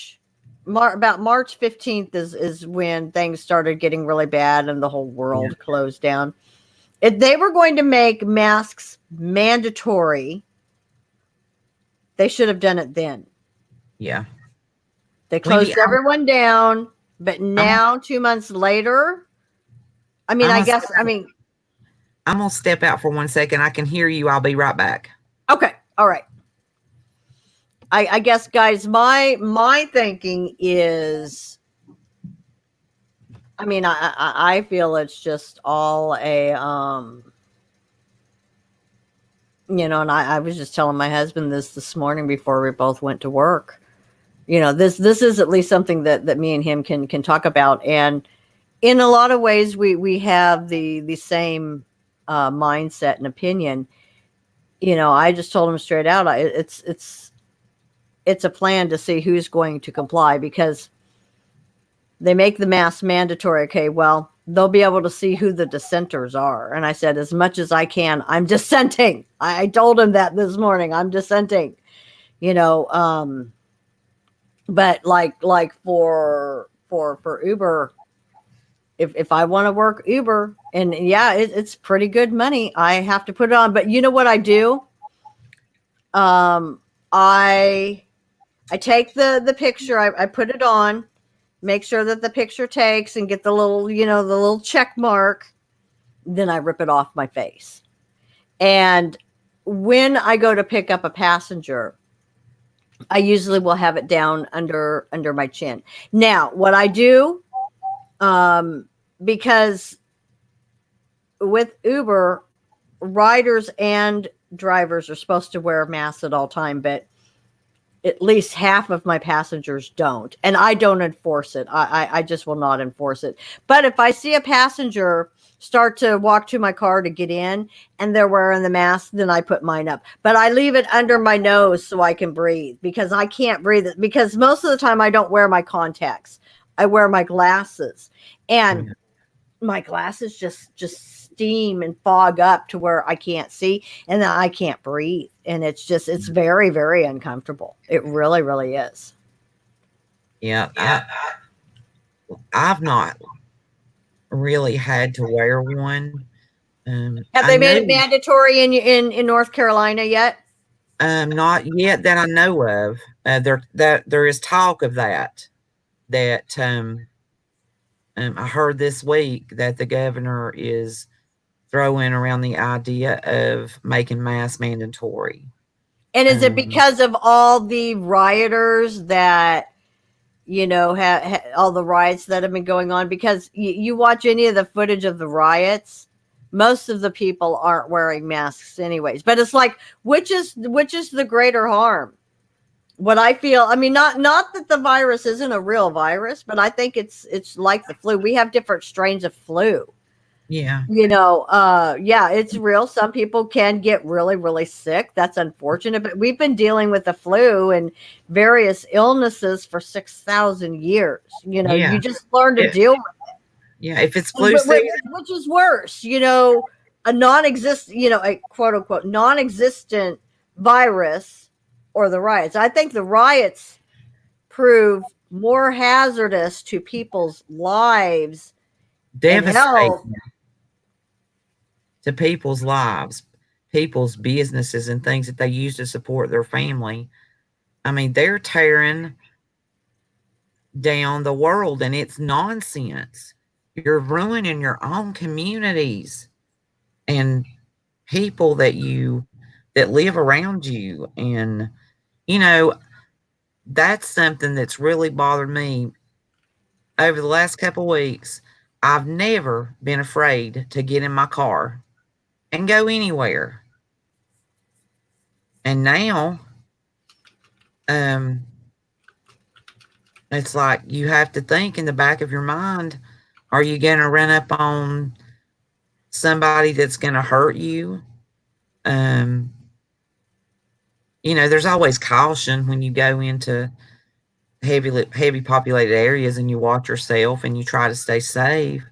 March 15th is when things started getting really bad and the whole world closed down. If they were going to make masks mandatory, they should have done it then. Yeah. They closed everyone down, but now 2 months later, I'm going to step out for 1 second. I can hear you. I'll be right back. Okay. All right. I guess, guys, my thinking is, I feel it's just all a, and I was just telling my husband this morning before we both went to work. This is at least something that me and him can talk about. And in a lot of ways, we have the same mindset and opinion. I just told him straight out, it's a plan to see who's going to comply, because they make the mask mandatory. Okay, well, they'll be able to see who the dissenters are. And I said, as much as I can, I'm dissenting. I told him that this morning. I'm dissenting. But like for Uber, if I want to work Uber, and it's pretty good money, I have to put it on. But you know what I do? I I take the picture, I put it on, make sure that the picture takes and get the little, the little check mark. Then I rip it off my face. And when I go to pick up a passenger, I usually will have it down under my chin. Now, what I do, because with Uber, riders and drivers are supposed to wear masks at all time, but at least half of my passengers don't, and I don't enforce it. I just will not enforce it. But if I see a passenger start to walk to my car to get in and they're wearing the mask, then I put mine up. But I leave it under my nose so I can breathe, because I can't breathe it, because most of the time I don't wear my contacts. I wear my glasses, and my glasses just steam and fog up to where I can't see, and then I can't breathe. And it's very, very uncomfortable. It really, really is. Yeah. I've not really had to wear one. Have I they made know, it mandatory in North Carolina yet? not yet that I know of. There is talk of that. I heard this week that the governor is throwing around the idea of making masks mandatory. And is it because of all the rioters that, all the riots that have been going on? Because you watch any of the footage of the riots, most of the people aren't wearing masks anyways. But it's like, which is the greater harm? What I feel, I mean, not that the virus isn't a real virus, but I think it's like the flu. We have different strains of flu. Yeah. Yeah, it's real. Some people can get really, really sick. That's unfortunate, but we've been dealing with the flu and various illnesses for 6,000 years. Yeah. You just learn to deal with Yeah. If it's it. flu season, Which is worse, a a quote unquote non-existent virus, or the riots. I think the riots prove more hazardous to people's lives and health. devastating to people's lives, people's businesses, and things that they use to support their family. I mean, they're tearing down the world, and it's nonsense. You're ruining your own communities and people that live around you. And, you know, that's something that's really bothered me over the last couple weeks. I've never been afraid to get in my car and go anywhere. And now, um, it's like you have to think in the back of your mind, are you going to run up on somebody that's going to hurt you? Um, there's always caution when you go into heavy populated areas and you watch yourself and you try to stay safe.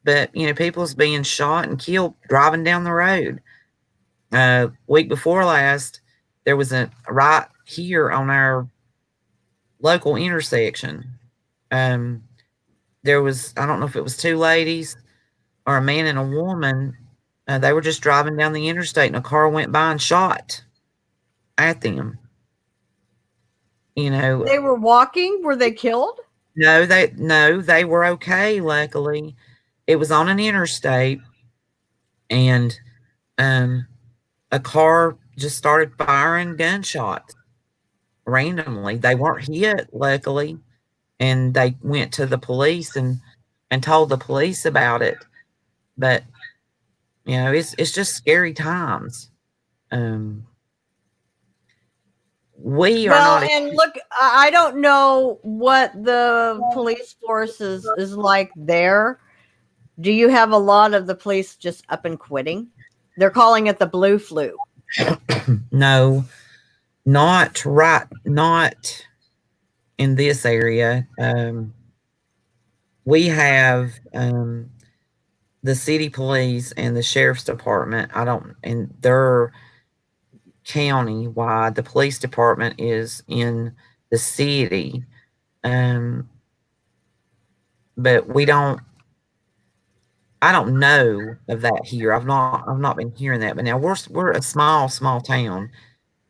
But, people's being shot and killed driving down the road. Week before last, there was a right here on our local intersection. There was, I don't know if it was two ladies or a man and a woman. They were just driving down the interstate and a car went by and shot at them. They were walking. Were they killed? No, they were okay. Luckily, it was on an interstate, and a car just started firing gunshots randomly. They weren't hit, luckily, and they went to the police and told the police about it. But it's just scary times. We are Well, not. and look, I don't know what the police force is like there. Do you have a lot of the police just up and quitting? They're calling it the blue flu. No, not right. Not in this area. We have the city police and the sheriff's department. And they're county wide. The police department is in the city. But I don't know of that here. I've not been hearing that. But now we're a small town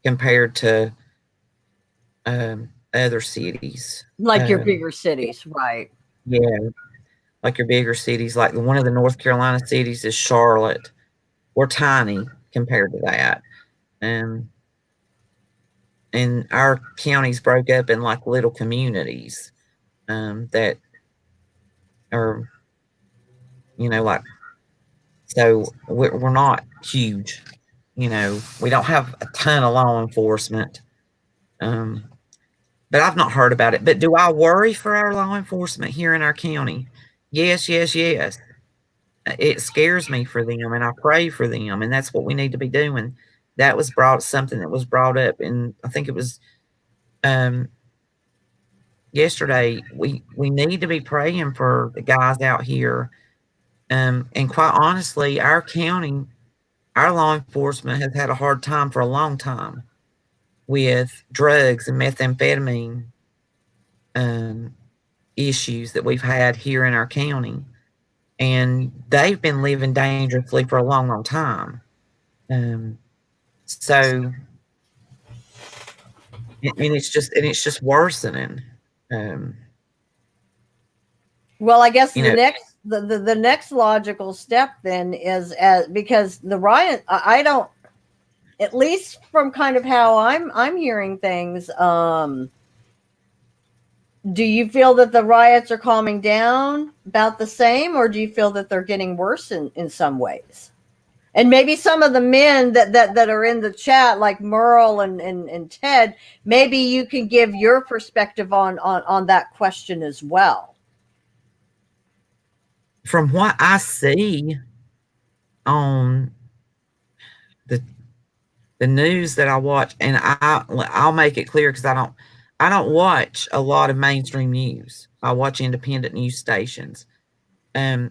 compared to other cities. Like your bigger cities, right? Yeah, like your bigger cities, like one of the North Carolina cities is Charlotte. We're tiny compared to that. Um, and our counties broke up in like little communities that are, like, so we're not huge. We don't have a ton of law enforcement. Um, but I've not heard about it. But do I worry for our law enforcement here in our county? Yes, yes, yes. It scares me for them, and I pray for them, and that's what we need to be doing. That was something that was brought up, and I think it was um, yesterday. We need to be praying for the guys out here. And quite honestly, our county, our law enforcement has had a hard time for a long time with drugs and methamphetamine um, issues that we've had here in our county, and they've been living dangerously for a long, long time. Um, so, and it's just worsening. Um, Well, I guess you the know, next logical step then is because the riot, I don't, at least from kind of how I'm hearing things. Do you feel that the riots are calming down about the same, or do you feel that they're getting worse in some ways? And maybe some of the men that are in the chat, like Merle and Ted, maybe you can give your perspective on that question as well. from what I see on the the news that I watch, and I'll make it clear because I don't watch a lot of mainstream news. I watch independent news stations, and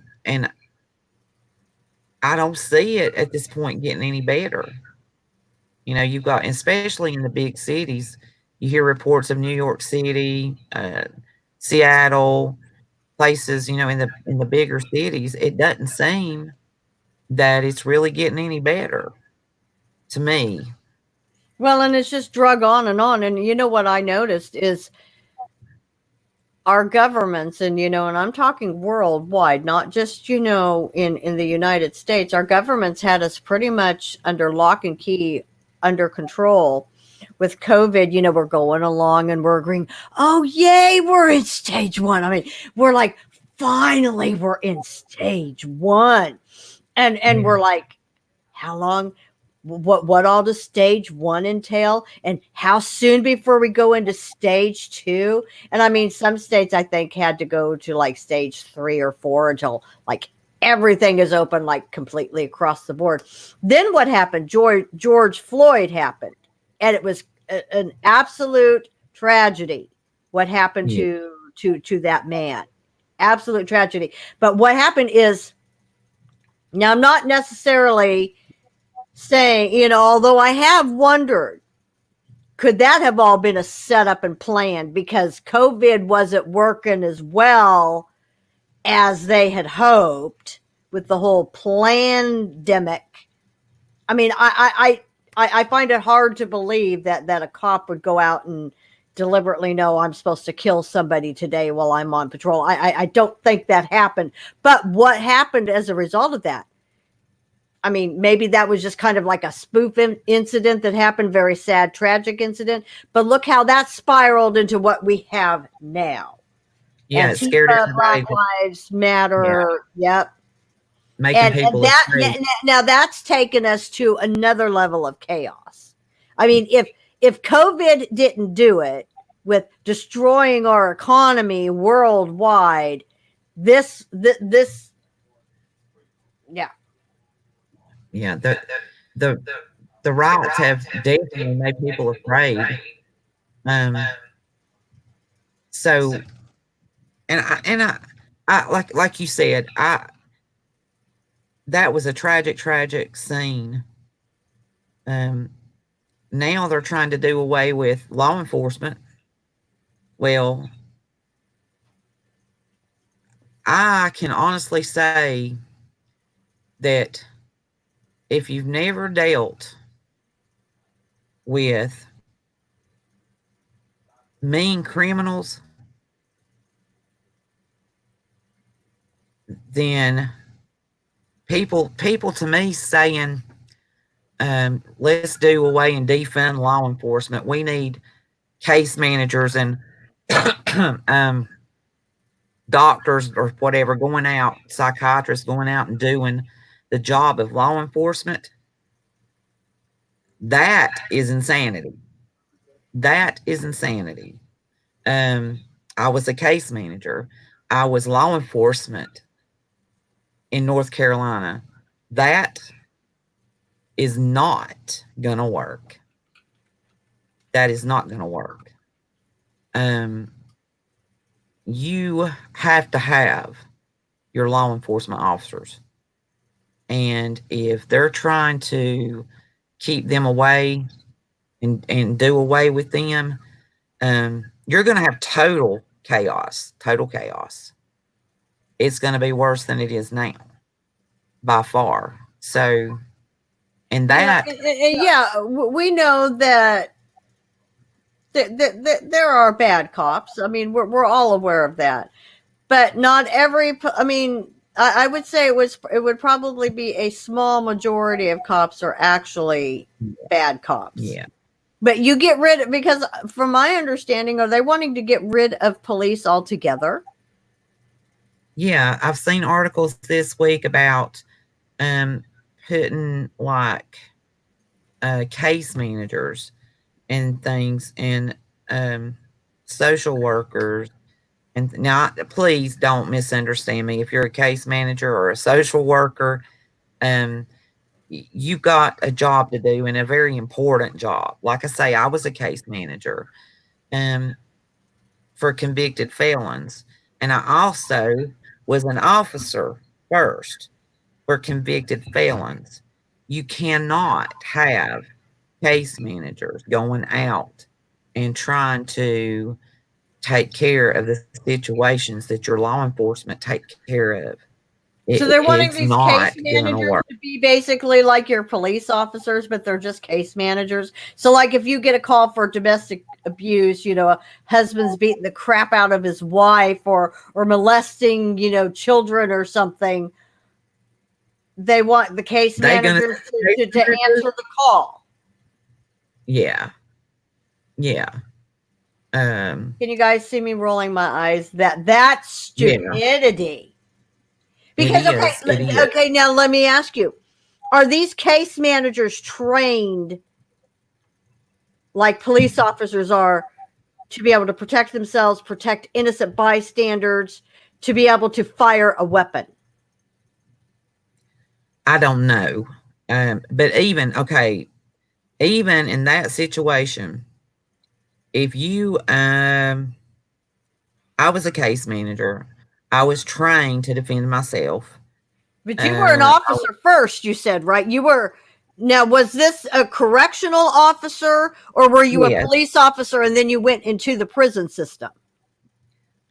I don't see it at this point getting any better. You've got, especially in the big cities, you hear reports of New York City, Seattle, places, in the bigger cities. It doesn't seem that it's really getting any better to me. Well, and it's just drug on and on. And you know what I noticed is our governments, and and I'm talking worldwide, not just in the United States. Our governments had us pretty much under lock and key, under control. With COVID, we're going along and we're agreeing, oh yay, we're in stage one. I mean, we're like, finally we're in stage one. And Yeah. we're like, how long, what all does stage one entail, and how soon before we go into stage two? And I mean, some states I think had to go to like stage 3 or 4 until like everything is open, like completely across the board. Then what happened? George Floyd happened, and it was an absolute tragedy what happened Yeah. to that man. Absolute tragedy. But what happened is, now I'm not necessarily saying, although I have wondered, could that have all been a setup and plan because COVID wasn't working as well as they had hoped with the whole pandemic? I mean, I find it hard to believe that a cop would go out and deliberately know I'm supposed to kill somebody today while I'm on patrol. I don't think that happened. But what happened as a result of that? I mean, maybe that was just kind of like a spoof incident that happened, very sad, tragic incident. But look how that spiraled into what we have now. Yeah, it scared Antifa, Black everybody. Lives Yeah, Matter. Yep. making And people afraid. that, now that's taken us to another level of chaos. I mean, if COVID didn't do it with destroying our economy worldwide, this yeah. Yeah, the the riots have definitely made people afraid. Um, so, and I like you said, that was a tragic, tragic scene. Um, Now they're trying to do away with law enforcement. Well, I can honestly say that if you've never dealt with mean criminals, then people to me saying, let's do away and defund law enforcement. We need case managers and doctors or whatever going out, psychiatrists going out and doing the job of law enforcement. That is insanity. That is insanity. I was a case manager. I was law enforcement in North Carolina. That is not going to work. That is not going to work. You have to have your law enforcement officers. And if they're trying to keep them away and do away with them, you're going to have total chaos. Total chaos. It's going to be worse than it is now, by far. So, and that, we know that there are bad cops. I mean, we're all aware of that, but not every. I mean, I would say it would probably be a small majority of cops are actually bad cops. yeah. But you get rid of, because from my understanding, are they wanting to get rid of police altogether? Yeah, I've seen articles this week about putting like case managers and things and social workers. And now, please don't misunderstand me. If you're a case manager or a social worker, you've got a job to do and a very important job. Like I say, I was a case manager for convicted felons. And I also was an officer first for convicted felons. You cannot have case managers going out and trying to take care of the situations that your law enforcement take care of. So they're wanting these case gonna managers work. to be basically like your police officers, but they're just case managers. So like if you get a call for domestic abuse, you know, a husband's beating the crap out of his wife or molesting, you know, children or something, they want the case managers to answer the call. Yeah. Yeah. Can you guys see me rolling my eyes? That's stupidity. Yeah. Because okay, now let me ask you: are these case managers trained like police officers are to be able to protect themselves, protect innocent bystanders, to be able to fire a weapon? I don't know. But even in that situation, if you I was a case manager. I was trained to defend myself. But you were an officer first, you said, right? You were. Now, was this a correctional officer or were you a police officer and then you went into the prison system?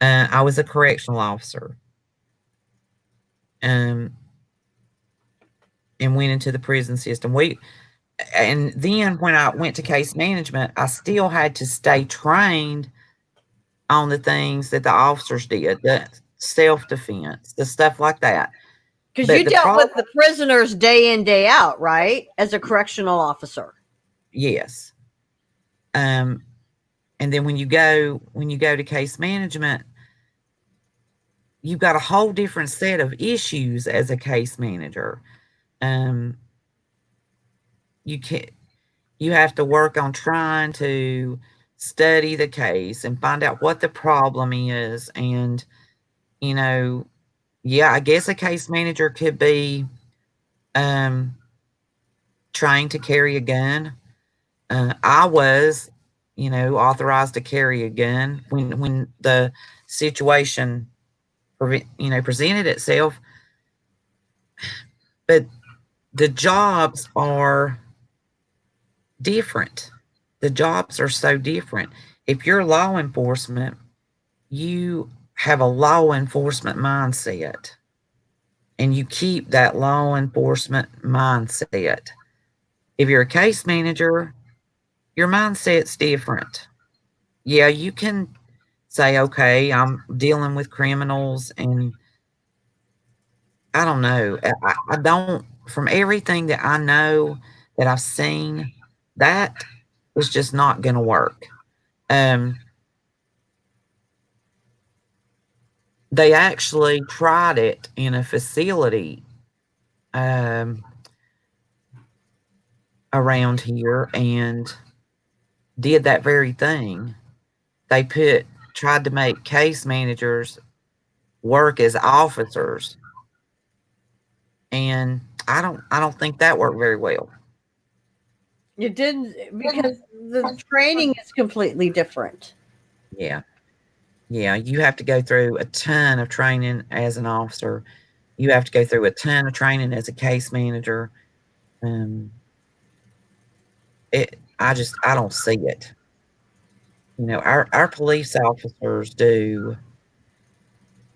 I was a correctional officer. And went into the prison system. And then when I went to case management, I still had to stay trained on the things that the officers did, the self-defense, the stuff like that. Because you dealt with the prisoners day in, day out, right? As a correctional officer. Yes. And then when you go to case management, you've got a whole different set of issues as a case manager. You have to work on trying to study the case and find out what the problem is. And, you know, yeah, I guess a case manager could be trying to carry a gun. I was, you know, authorized to carry a gun when the situation, presented itself. But the jobs are different. The jobs are so different. If you're law enforcement, you have a law enforcement mindset and you keep that law enforcement mindset. If you're a case manager, your mindset's different. yeah, you can say, okay, I'm dealing with criminals, and I don't know. I don't, from everything that I know that I've seen, that is just not going to work. Um, they actually tried it in a facility um, around here and did that very thing. They tried to make case managers work as officers, and I don't think that worked very well. It didn't, because the training is completely different. Yeah. Yeah, you have to go through a ton of training as an officer. You have to go through a ton of training as a case manager. Um, I don't see it. You know, our police officers do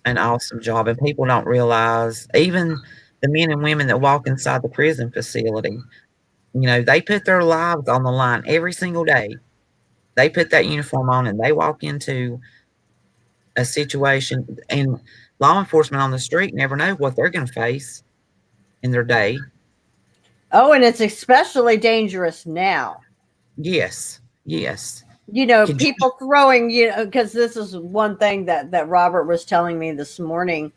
an awesome job, and people don't realize, even the men and women that walk inside the prison facility, you know, they put their lives on the line every single day. They put that uniform on and they walk into a situation, and law enforcement on the street never know what they're going to face in their day. Oh, and it's especially dangerous now. Yes, yes. You know, Could you, people throwing, you know, because this is one thing that Robert was telling me this morning,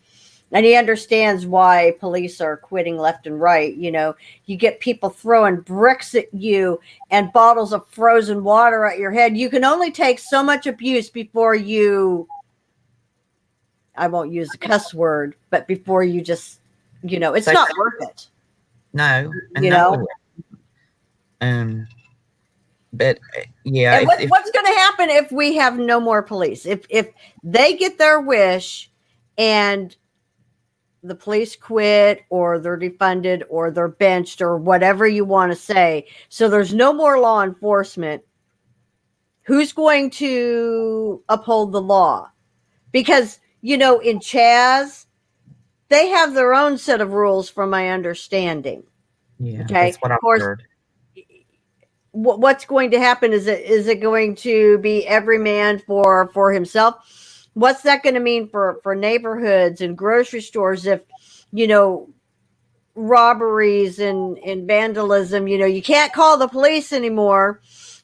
and he understands why police are quitting left and right. You know, you get people throwing bricks at you and bottles of frozen water at your head. You can only take so much abuse before you, I won't use the cuss word, but before you just, you know, it's say not worth it, no, and you know? no. Um, but yeah, And if what's going to happen if we have no more police? If they get their wish and the police quit, or they're defunded, or they're benched, or whatever you want to say, so there's no more law enforcement, who's going to uphold the law? Because, you know, in Chaz, they have their own set of rules from my understanding. yeah, Okay. that's what Of I've course, heard. what's going to happen, is it going to be every man for himself? What's that going to mean for neighborhoods and grocery stores, if, you know, robberies and vandalism, you know, you can't call the police anymore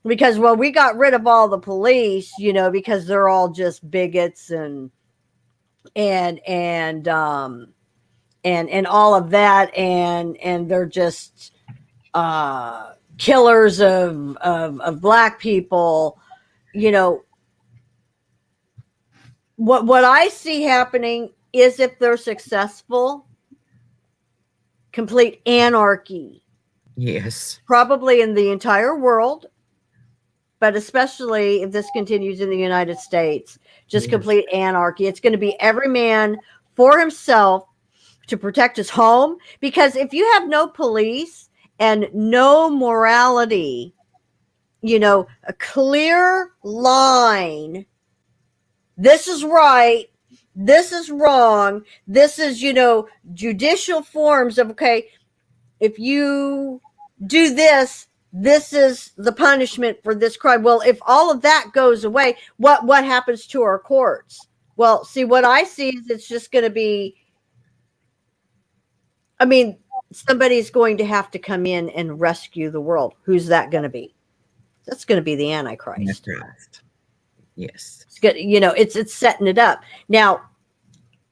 because, well, we got rid of all the police, you know, because they're all just bigots and and um and all of that, and they're just killers of black people, you know. What I see happening is, if they're successful, complete anarchy, Yes, probably in the entire world, but especially if this continues in the United States, just yes, complete anarchy. It's going to be every man for himself to protect his home, because if you have no police and no morality, you know, a clear line, this is right, this is wrong, this is, you know, judicial forms of, okay, if you do this, this is the punishment for this crime. Well, if all of that goes away, what happens to our courts? Well, see, what I see is, it's just going to be, I mean, somebody's going to have to come in and rescue the world. Who's that going to be? That's going to be the that's Antichrist. right. Yes, It's good, you know, it's setting it up. Now,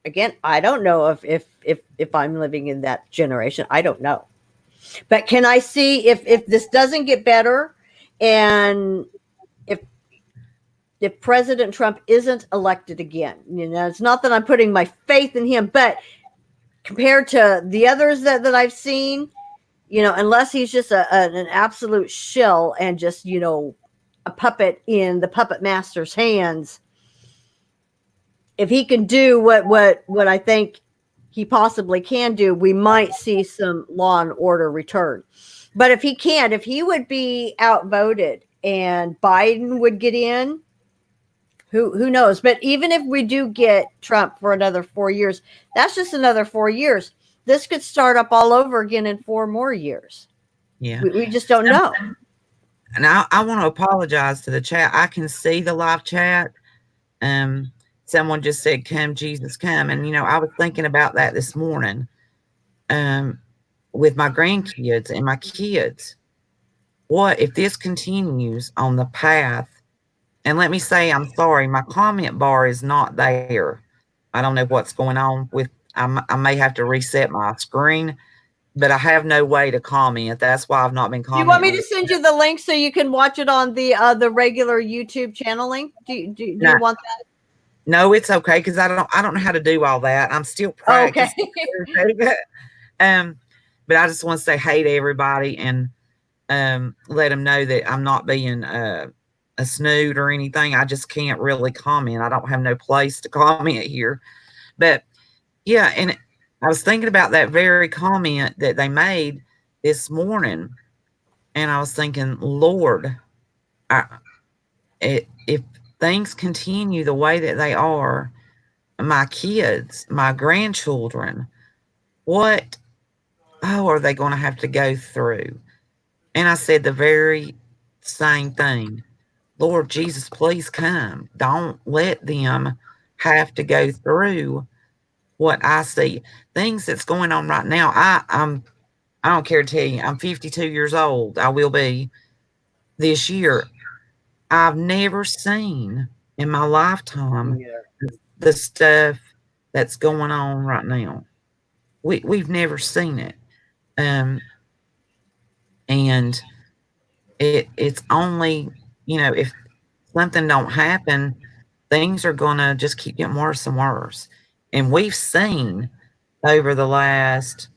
again, I don't know if I'm living in that generation. I don't know. But can I see, if this doesn't get better, and if if President Trump isn't elected again, you know, it's not that I'm putting my faith in him, but compared to the others that I've seen, you know, unless he's just an absolute shill and just, you know, a puppet in the puppet master's hands, if he can do what I think he possibly can do, we might see some law and order return. But if he can't, if he would be outvoted and Biden would get in, who knows? But even if we do get Trump for another 4 years, that's just another 4 years. This could start up all over again in 4 more years. yeah. We just don't know. And I want to apologize to the chat. I can see the live chat. Um, Someone just said, "Come, Jesus, come." And I was thinking about that this morning, um, with my grandkids and my kids. What if this continues on the path? And let me say, I'm sorry, my comment bar is not there. I don't know what's going on with. I may have to reset my screen, but I have no way to comment. That's why I've not been Do you want commenting me on to it. send you the link so you can watch it on the regular YouTube channel link? Do No, you want that? no, it's okay because I don't know how to do all that. I'm still Okay. practicing. um, but I just want to say hey to everybody and let them know that I'm not being a snoot or anything. I just can't really comment. I don't have no place to comment here. But yeah, and I was thinking about that very comment that they made this morning, and I was thinking, Lord, I, if things continue the way that they are, my kids, my grandchildren, what are they going to have to go through? And I said the very same thing. Lord Jesus, please come. Don't let them have to go through what I see. Things that's going on right now. I don't care to tell you, I'm 52 years old. I will be this year. I've never seen in my lifetime the stuff that's going on right now. We've never seen it. Um, and it's only, if something don't happen, things are gonna just keep getting worse and worse. And we've seen over the last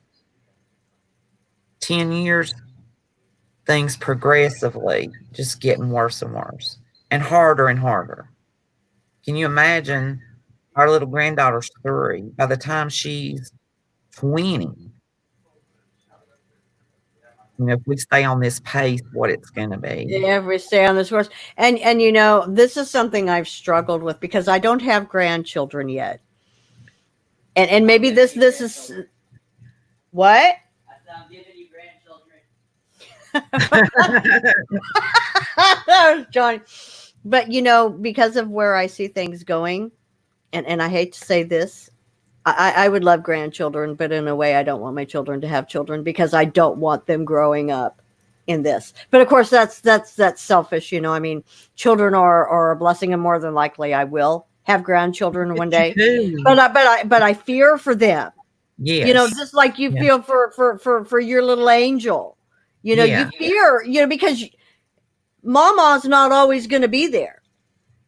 10 years things progressively just getting worse and worse and harder and harder. Can you imagine our little granddaughter's 3? By the time she's 20, if we stay on this pace, what it's gonna be. Every stay on this course. And this is something I've struggled with because I don't have grandchildren yet. And maybe this is what? Johnny. But because of where I see things going, and I hate to say this, I would love grandchildren, but in a way I don't want my children to have children because I don't want them growing up in this. But of course that's selfish, I mean, children are a blessing, and more than likely I will have grandchildren one But you day. do. But I fear for them. Yes. Just like you Yeah. feel for your little angel. You Yeah. fear, because mama's not always going to be there.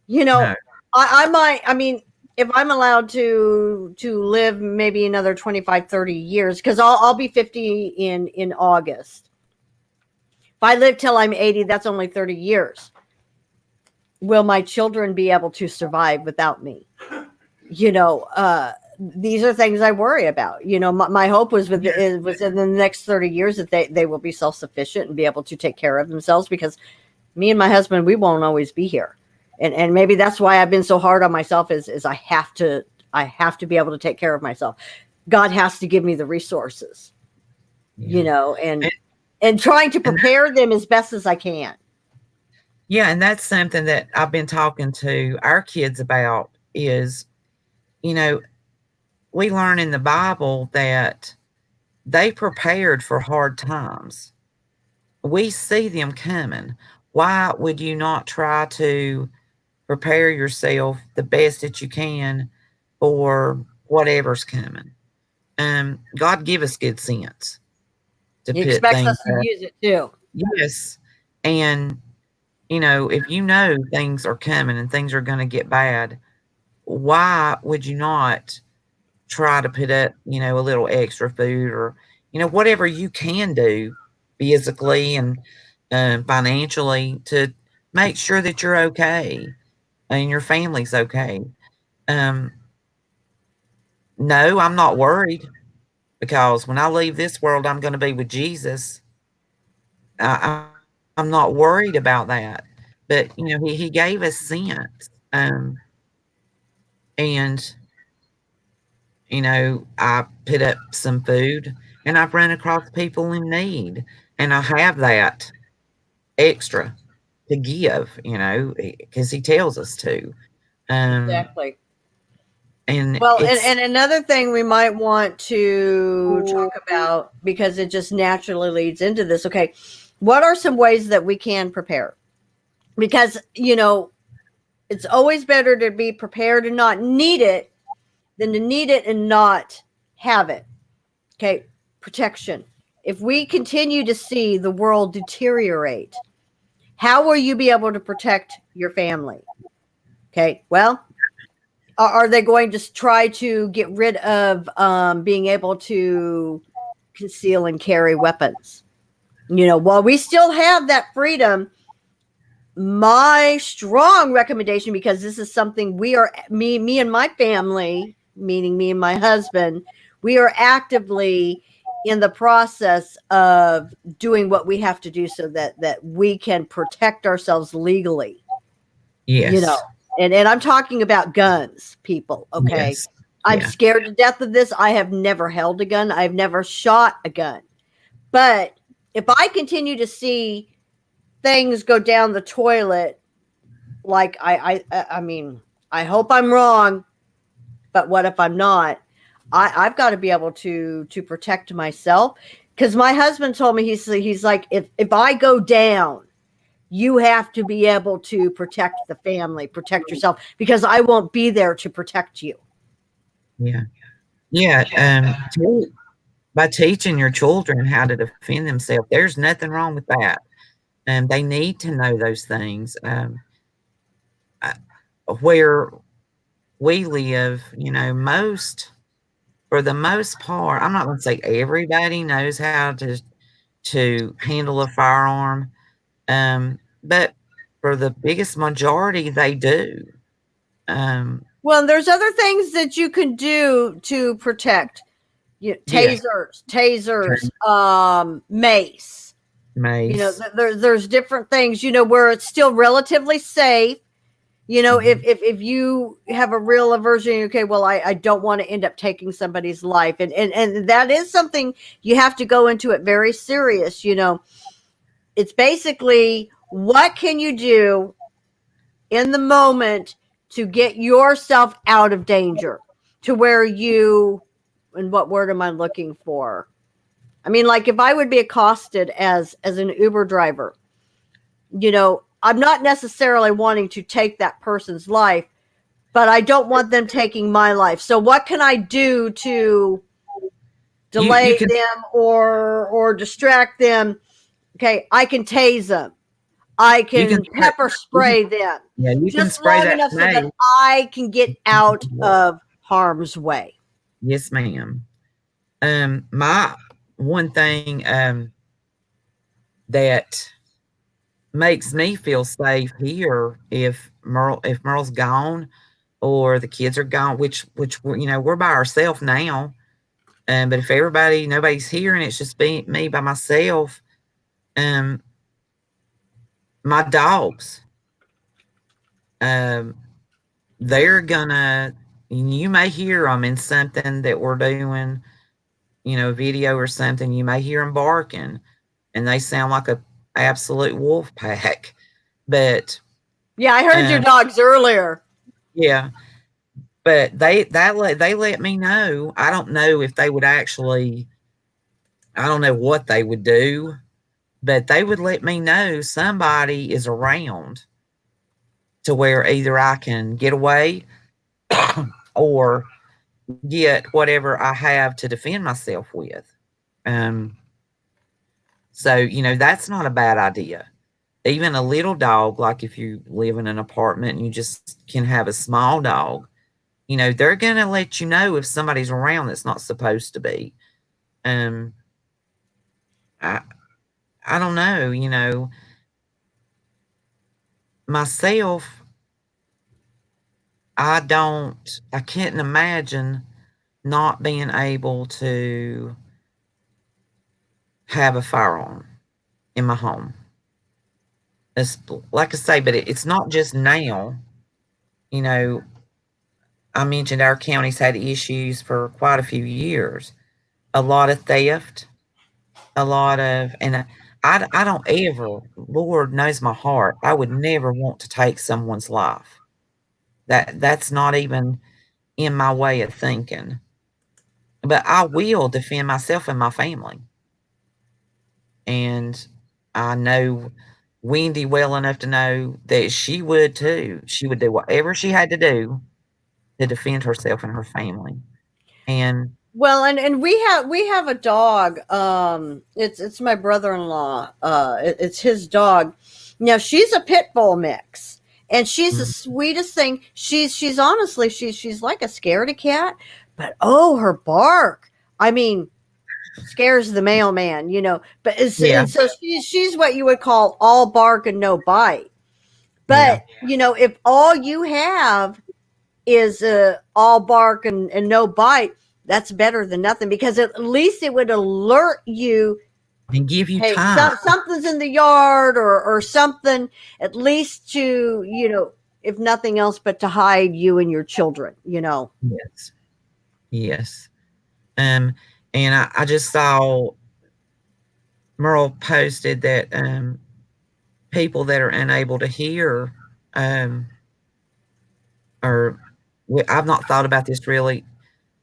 No. I might, I mean, if I'm allowed to live maybe another 25, 30 years, because I'll be 50 in August. If I live till I'm 80, that's only 30 years. Will my children be able to survive without me? These are things I worry about. My hope was was in the next 30 years that they will be self-sufficient and be able to take care of themselves, because me and my husband, we won't always be here. And maybe that's why I've been so hard on myself is I have to be able to take care of myself. God has to give me the resources, Yeah. and trying to And prepare them as best as I can. yeah, and that's something that I've been talking to our kids about is, you know, we learn in the Bible that they prepared for hard times. We see them coming. Why would you not try to prepare yourself the best that you can for whatever's coming? God give us good sense to He put expects things us to up. use it too. Yes. And, if things are coming and things are going to get bad, why would you not try to put up, a little extra food or, whatever you can do physically and financially to make sure that you're okay and your family's okay. Um, no, I'm not worried because when I leave this world, I'm going to be with Jesus. I'm not worried about that. But, he gave us sense. And I put up some food and I've run across people in need and I have that. extra to give, because he tells us to. Um, Exactly. and Well, it's and another thing we might want to talk about, because it just naturally leads into this. Okay, what are some ways that we can prepare? Because, it's always better to be prepared and not need it than to need it and not have it. Okay, protection. If we continue to see the world deteriorate, how will you be able to protect your family? Okay, well, are they going to try to get rid of being able to conceal and carry weapons? While we still have that freedom, my strong recommendation, because this is something me and my family, meaning me and my husband, we are actively in the process of doing what we have to do so that we can protect ourselves legally, you know. yes, And I'm talking about guns, people, okay? yes, I'm yeah, scared to death of this. I have never held a gun. I've never shot a gun. But if I continue to see things go down the toilet, like I mean, I hope I'm wrong, but what if I'm not? I've got to be able to protect myself, because my husband told me, he's like, if I go down, you have to be able to protect the family, protect yourself, because I won't be there to protect you. yeah, yeah. By teaching your children how to defend themselves, there's nothing wrong with that. They need to know those things. Uh, where we live, for the most part, I'm not going to say everybody knows how to handle a firearm, but for the biggest majority, they do. Um, Well, there's other things that you can do to protect. yes, Tasers, mace. mace. There's different things, where it's still relatively safe. If, Mhm. if you have a real aversion, okay, well, I don't want to end up taking somebody's life. And that is something you have to go into it very serious. It's basically, what can you do in the moment to get yourself out of danger, to where and what word am I looking for? I mean, like, if I would be accosted as an Uber driver, I'm not necessarily wanting to take that person's life, but I don't want them taking my life. So what can I do to You delay can them or distract them? Okay, I can tase them. I you can can pepper you can spray them yeah, you can just spray long that enough so that mace. I can get out of harm's way. Yes, ma'am. My one thing that makes me feel safe here, if Merle's gone or the kids are gone, which we're by ourselves now. But if nobody's here and it's just me by myself, um, my dogs, um, they're gonna. You may hear them in something that we're doing, a video or something. You may hear them barking, and they sound like a absolute wolf pack. But Yeah, I heard your um, dogs earlier. yeah, but they let me know. I don't know if they would actually. I don't know what they would do, but they would let me know somebody is around to where either I can get away or get whatever I have to defend myself with. Um, so that's not a bad idea. Even a little dog, like if you live in an apartment and you just can have a small dog, they're going to let you know if somebody's around that's not supposed to be. Um, I, I don't know, myself, I can't imagine not being able to have a firearm in my home. It's, like I say, but it's not just now. You know, I mentioned our county's had issues for quite a few years. A lot of theft, a lot of, and I don't ever, Lord knows my heart, I would never want to take someone's life. That's not even in my way of thinking. But I will defend myself and my family. And I know Wendy well enough to know that she would too. She would do whatever she had to do to defend herself and her family. And Well, and we have a dog. It's my brother-in-law. It's his dog. Now she's a pit bull mix, and she's the mm, sweetest thing. She's honestly she's like a scaredy cat, but oh, her bark! I mean, scares the mailman, you know. But yeah, and so she's what you would call all bark and no bite. yeah, But you know, if all you have is all bark and no bite, that's better than nothing, because at least it would alert you, and give you hey, time. something's in the yard, or something, at least to, you know, if nothing else, but to hide you and your children, you know. Yes, yes. Um, and I just saw Merle posted that people that are unable to hear, um, or I've not thought about this really,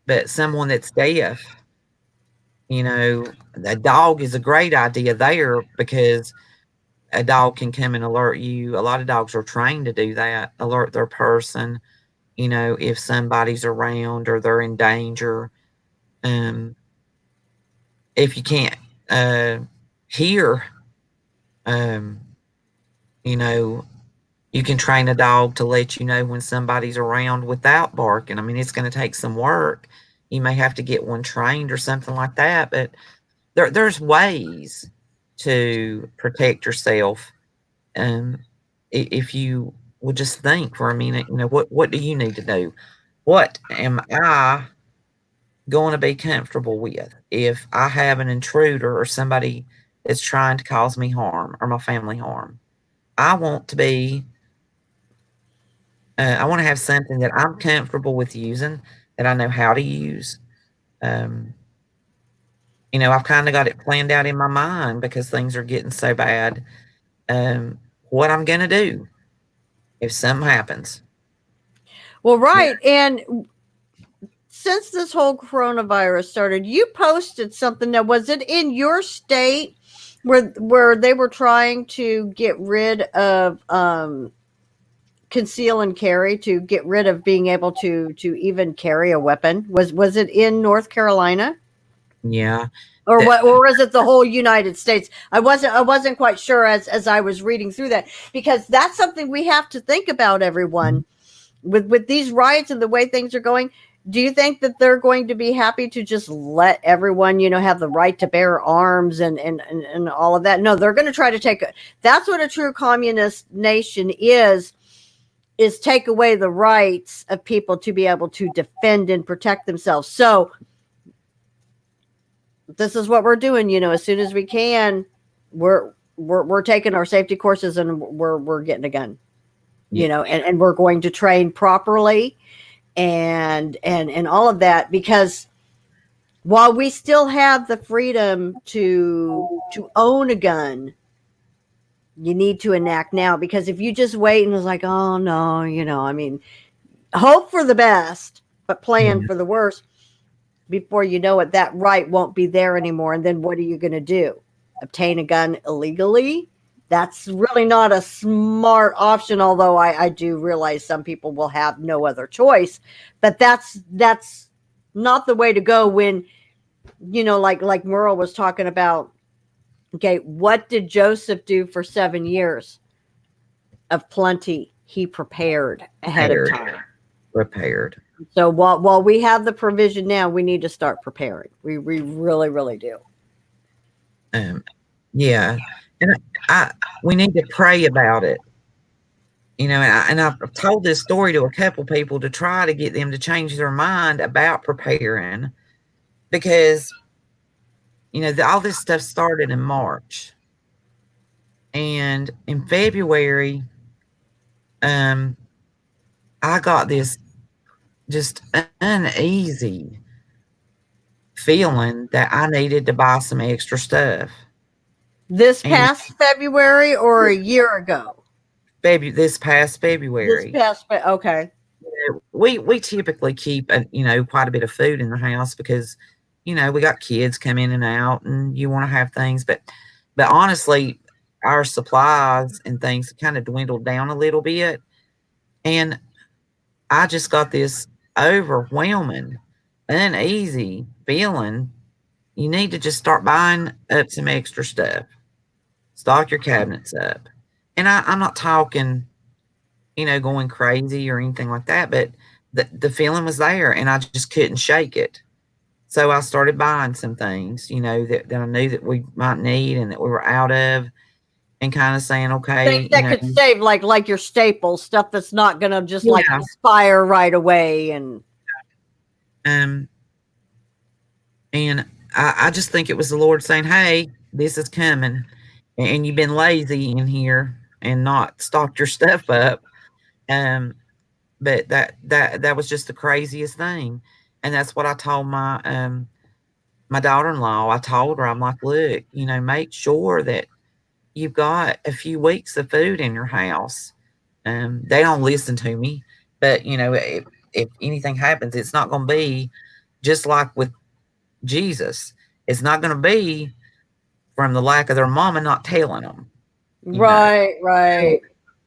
but someone that's deaf, you know, a dog is a great idea there because a dog can come and alert you. A lot of dogs are trained to do that, alert their person, you know, if somebody's around or they're in danger. Um, if you can't uh, hear, um, you know, you can train a dog to let you know when somebody's around without barking. I mean, it's going to take some work. You may have to get one trained or something like that, but there's ways to protect yourself. Um, if you would just think for a minute, you know, what do you need to do? What am I going to be comfortable with if I have an intruder or somebody that's trying to cause me harm or my family harm? I want to be, I want to have something that I'm comfortable with using, that I know how to use. Um, you know, I've kind of got it planned out in my mind because things are getting so bad. What I'm going to do if something happens. Well, Yeah. right. And since this whole coronavirus started, you posted something. That was it in your state where they were trying to get rid of conceal and carry, to get rid of being able to even carry a weapon? Was it in North Carolina? Yeah. Or That, what, or was it the whole United States? I wasn't quite sure as I was reading through that, because that's something we have to think about, everyone, with these riots and the way things are going. Do you think that they're going to be happy to just let everyone, you know, have the right to bear arms and all of that? No, they're going to try to that's what a true communist nation is take away the rights of people to be able to defend and protect themselves. So this is what we're doing, you know, as soon as we can, we're taking our safety courses, and we're getting a gun, yeah, you know, and we're going to train properly, and all of that, because while we still have the freedom to own a gun, you need to enact now, because if you just wait and it's like, oh no, you know, I mean, hope for the best but plan yeah, for the worst. Before you know it, that right won't be there anymore, and then what are you going to do? Obtain a gun illegally? That's really not a smart option, although I do realize some people will have no other choice. But that's not the way to go when, you know, like Merle was talking about. Okay, what did Joseph do for 7 years of plenty? He prepared ahead of prepared, time. prepared. So while we have the provision now, we need to start preparing. We really, really do. Um, yeah, and we need to pray about it. You know, and I've told this story to a couple people to try to get them to change their mind about preparing, because you know all this stuff started in March, and in February, um, I got this just uneasy feeling that I needed to buy some extra stuff. This And past February or a year ago? This past This February, past okay. we typically keep quite a bit of food in the house because we got kids come in and out, and you want to have things, but honestly, our supplies and things kind of dwindled down a little bit, and I just got this overwhelming, uneasy feeling. You need to just start buying up some extra stuff. Stock your cabinets up. And I'm not talking, going crazy or anything like that, but the feeling was there and I just couldn't shake it. So I started buying some things, that I knew that we might need and that we were out of, and kind of saying, Things okay, that could save, like your staples, stuff that's not gonna just like yeah, expire right away. And um, and I just think it was the Lord saying, hey, this is coming, and you've been lazy in here and not stocked your stuff up. Um, but that was just the craziest thing, and that's what I told my daughter-in-law. I told her, I'm like, look, make sure that you've got a few weeks of food in your house. They don't listen to me, but if anything happens, it's not going to be just like with Jesus. It's not going to be from the lack of their mama not telling them, you know. right, So, right.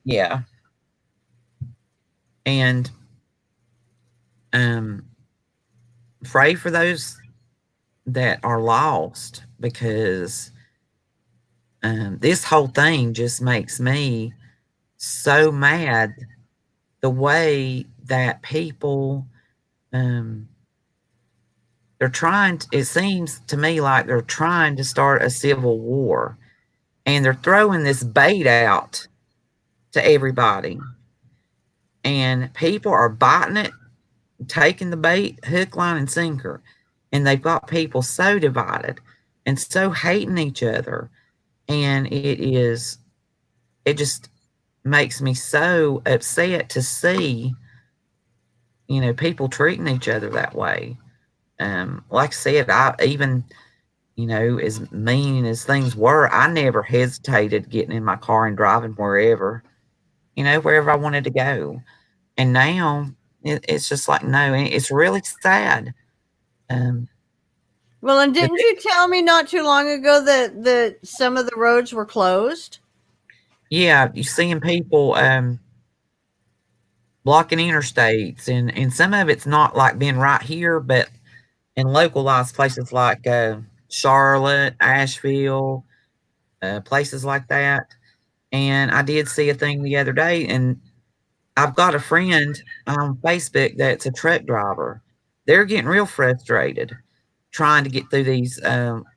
yeah, and um, pray for those that are lost, because this whole thing just makes me so mad, the way that people um, they're trying to, it seems to me like they're trying to start a civil war, and they're throwing this bait out to everybody, and people are biting it, taking the bait hook, line, and sinker, and they've got people so divided and so hating each other, and it just makes me so upset to see people treating each other that way. Like I said, I even, as mean as things were, I never hesitated getting in my car and driving wherever I wanted to go. And now it's just like, no, it's really sad. Um, Well, and the didn't you tell me not too long ago that some of the roads were closed? Yeah, you seeing people blocking interstates, and some of it's not like being right here, but in localized places like Charlotte, Asheville, places like that. And I did see a thing the other day, and I've got a friend on Facebook that's a truck driver. They're getting real frustrated trying to get through these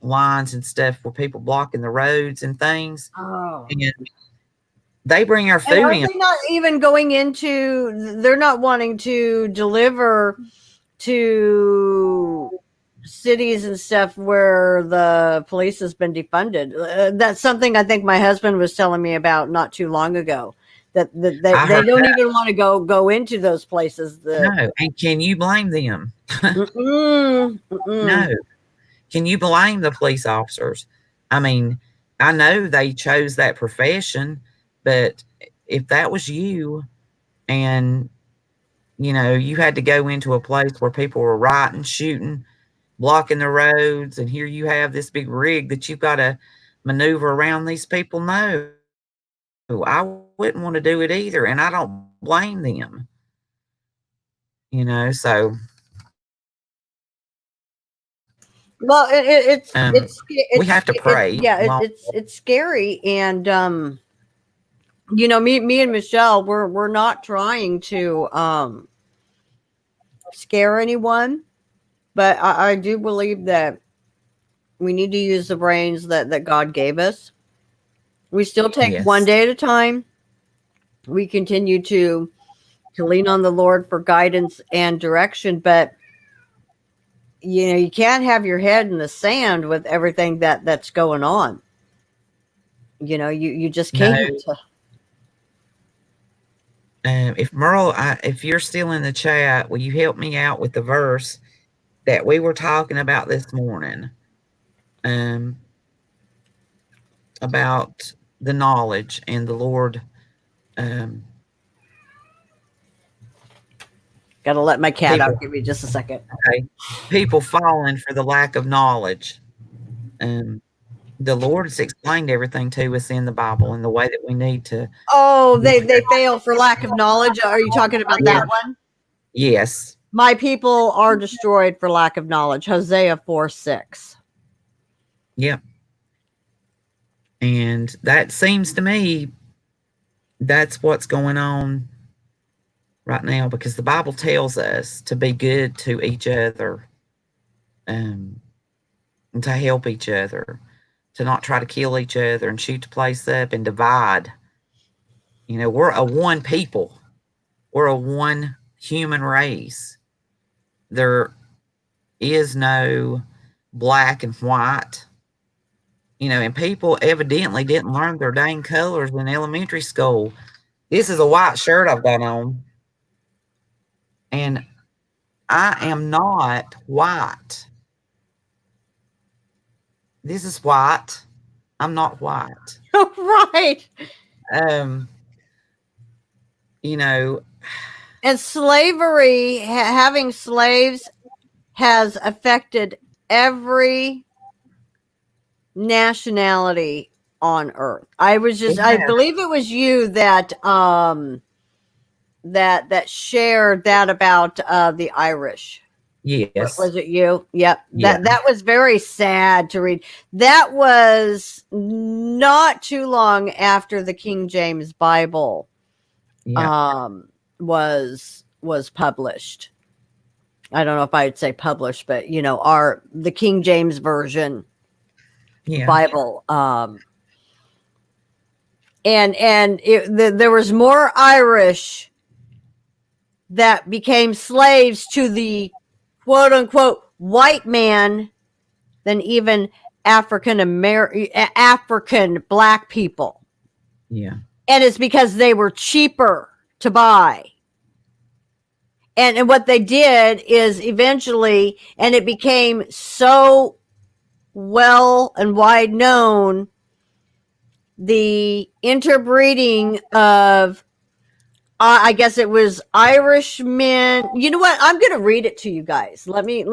lines and stuff where people blocking the roads and things. Oh. And they bring our And food are in. they not even going into? They're not wanting to deliver to cities and stuff where the police has been defunded. That's something I think my husband was telling me about not too long ago. That I they heard don't that. even want to go into those places. That No. And can you blame them? mm-mm, mm-mm. No. Can you blame the police officers? I mean, I know they chose that profession, but if that was you, and you had to go into a place where people were rioting, shooting, blocking the roads, and here you have this big rig that you've got to maneuver around these people. No, I wouldn't want to do it either, and I don't blame them. So Well, we have to pray. yeah, Well, it's scary. And me and Michelle, we're not trying to scare anyone, but I do believe that we need to use the brains that God gave us. We still take one yes, day at a time. We continue to lean on the Lord for guidance and direction, but you can't have your head in the sand with everything that's going on. You just no. can't. If Merle, if you're still in the chat, will you help me out with the verse that we were talking about this morning? Um, about the knowledge and the Lord. Gotta let my cat People, out. Give me just a second. okay, people falling for the lack of knowledge. The Lord has explained everything to us in the Bible in the way that we need to. Oh, they fail for lack of knowledge. Are you talking about that one? Yes. My people are destroyed for lack of knowledge. Hosea 4:6. Yep. And that seems to me that's what's going on right now, because the Bible tells us to be good to each other, and to help each other, to not try to kill each other and shoot the place up and divide. We're a one people. We're a one human race. There is no black and white. And people evidently didn't learn their dang colors in elementary school. This is a white shirt I've got on, and I am not white. This is white. I'm not white. Right. And slavery, having slaves, has affected every nationality on earth. I believe it was you that that shared that about the Irish. Yes. Was it you? Yep. Yeah. That was very sad to read. That was not too long after the King James Bible was published. I don't know if I'd say published, but the King James version Bible. There was more Irish that became slaves to the quote unquote white man than even African black people. Yeah. And it's because they were cheaper to buy. And what they did is eventually, and it became so well and wide known, the interbreeding of I guess it was Irishmen. You know what? I'm going to read it to you guys. Let me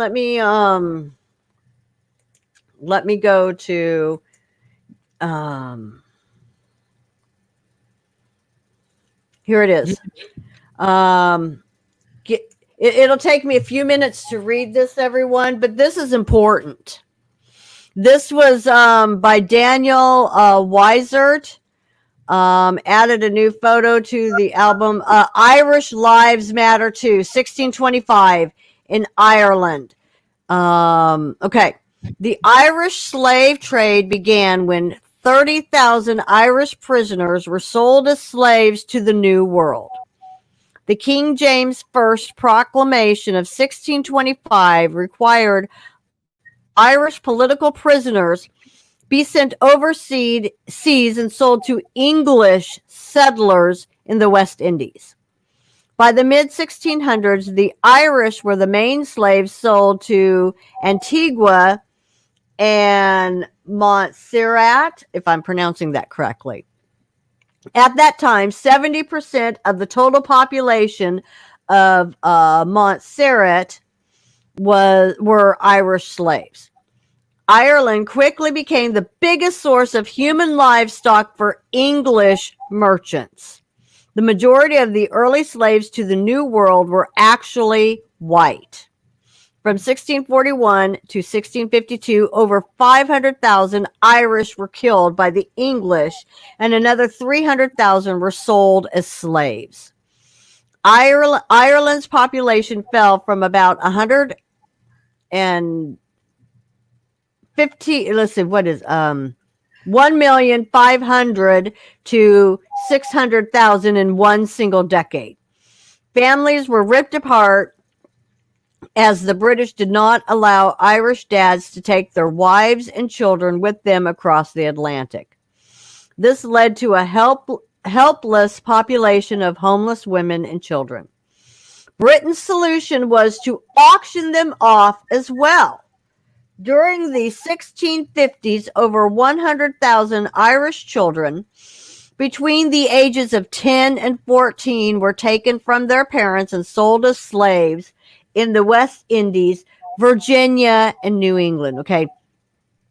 go to here it is. It'll take me a few minutes to read this, everyone, but this is important. This was by Daniel Weisert. Added a new photo to the album, Irish Lives Matter Too, 1625 in Ireland. Okay. The Irish slave trade began when 30,000 Irish prisoners were sold as slaves to the New World. The King James First Proclamation of 1625 required Irish political prisoners be sent overseas and sold to English settlers in the West Indies. By the mid-1600s, the Irish were the main slaves sold to Antigua and Montserrat, if I'm pronouncing that correctly. At that time, 70% of the total population of Montserrat were Irish slaves. Ireland quickly became the biggest source of human livestock for English merchants. The majority of the early slaves to the New World were actually white. From 1641 to 1652, over 500,000 Irish were killed by the English, and another 300,000 were sold as slaves. Ireland's population fell from about 1,500,000 to 600,000 in one single decade. Families were ripped apart as the British did not allow Irish dads to take their wives and children with them across the Atlantic. This led to a helpless population of homeless women and children. Britain's solution was to auction them off as well. During the 1650s, over 100,000 Irish children between the ages of 10 and 14 were taken from their parents and sold as slaves in the West Indies, Virginia, and New England. Okay,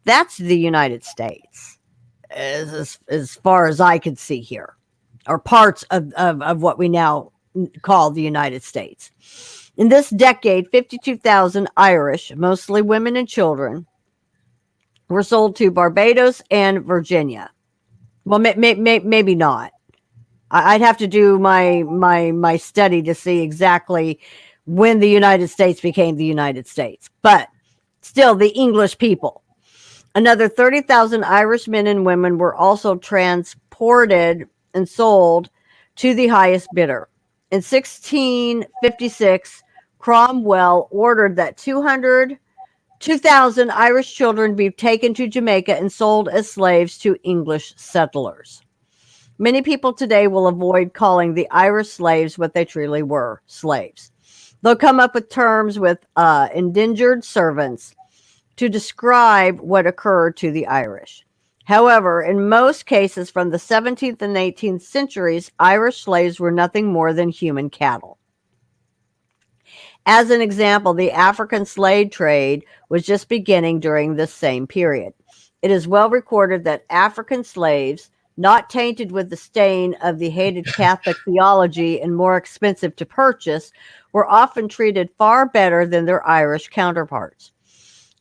that's the United States, as far as I could see here, or parts of what we now call the United States. In this decade, 52,000 Irish, mostly women and children, were sold to Barbados and Virginia. Well, maybe not. I'd have to do my study to see exactly when the United States became the United States. But still, the English people. Another 30,000 Irish men and women were also transported and sold to the highest bidder. In 1656, Cromwell ordered that 2,000 Irish children be taken to Jamaica and sold as slaves to English settlers. Many people today will avoid calling the Irish slaves what they truly were, slaves. They'll come up with terms with indentured servants to describe what occurred to the Irish. However, in most cases from the 17th and 18th centuries, Irish slaves were nothing more than human cattle. As an example, the African slave trade was just beginning during this same period. It is well recorded that African slaves, not tainted with the stain of the hated Catholic theology and more expensive to purchase, were often treated far better than their Irish counterparts.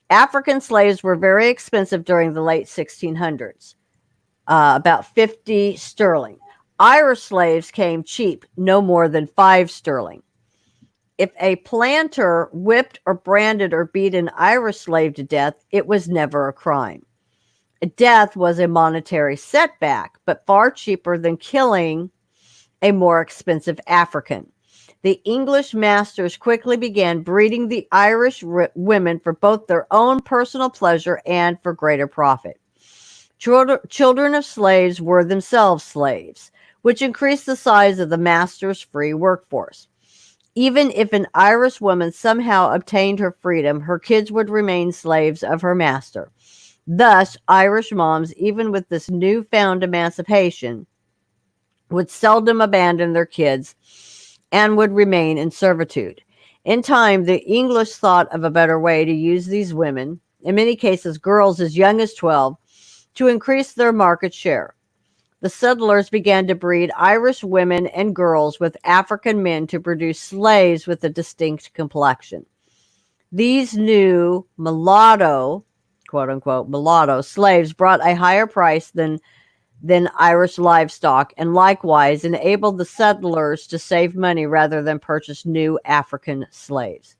African slaves were very expensive during the late 1600s, about 50 sterling. Irish slaves came cheap, no more than 5 sterling. If a planter whipped or branded or beat an Irish slave to death, it was never a crime. Death was a monetary setback, but far cheaper than killing a more expensive African. The English masters quickly began breeding the Irish women for both their own personal pleasure and for greater profit. Children of slaves were themselves slaves, which increased the size of the master's free workforce. Even if an Irish woman somehow obtained her freedom, her kids would remain slaves of her master. Thus, Irish moms, even with this newfound emancipation, would seldom abandon their kids and would remain in servitude. In time, the English thought of a better way to use these women, in many cases girls as young as 12, to increase their market share. The settlers began to breed Irish women and girls with African men to produce slaves with a distinct complexion. These new mulatto, quote unquote, mulatto slaves brought a higher price than Irish livestock and likewise enabled the settlers to save money rather than purchase new African slaves.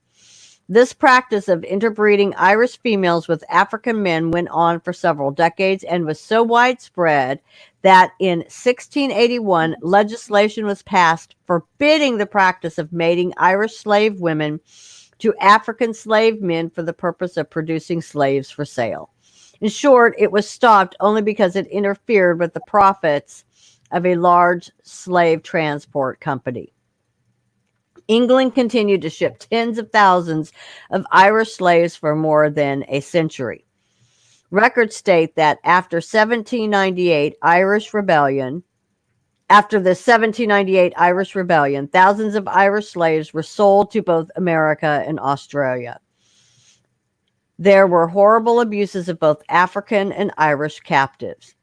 This practice of interbreeding Irish females with African men went on for several decades and was so widespread that in 1681 legislation was passed forbidding the practice of mating Irish slave women to African slave men for the purpose of producing slaves for sale. In short, it was stopped only because it interfered with the profits of a large slave transport company. England continued to ship tens of thousands of Irish slaves for more than a century. Records state that after the 1798 Irish Rebellion, thousands of Irish slaves were sold to both America and Australia. There were horrible abuses of both African and Irish captives.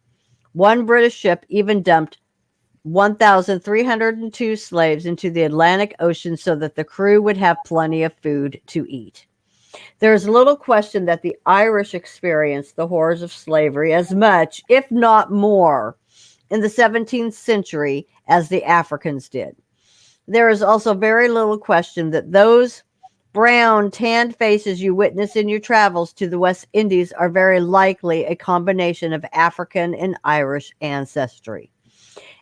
One British ship even dumped 1,302 slaves into the Atlantic Ocean so that the crew would have plenty of food to eat. There is little question that the Irish experienced the horrors of slavery as much, if not more, in the 17th century as the Africans did. There is also very little question that those brown, tanned faces you witness in your travels to the West Indies are very likely a combination of African and Irish ancestry.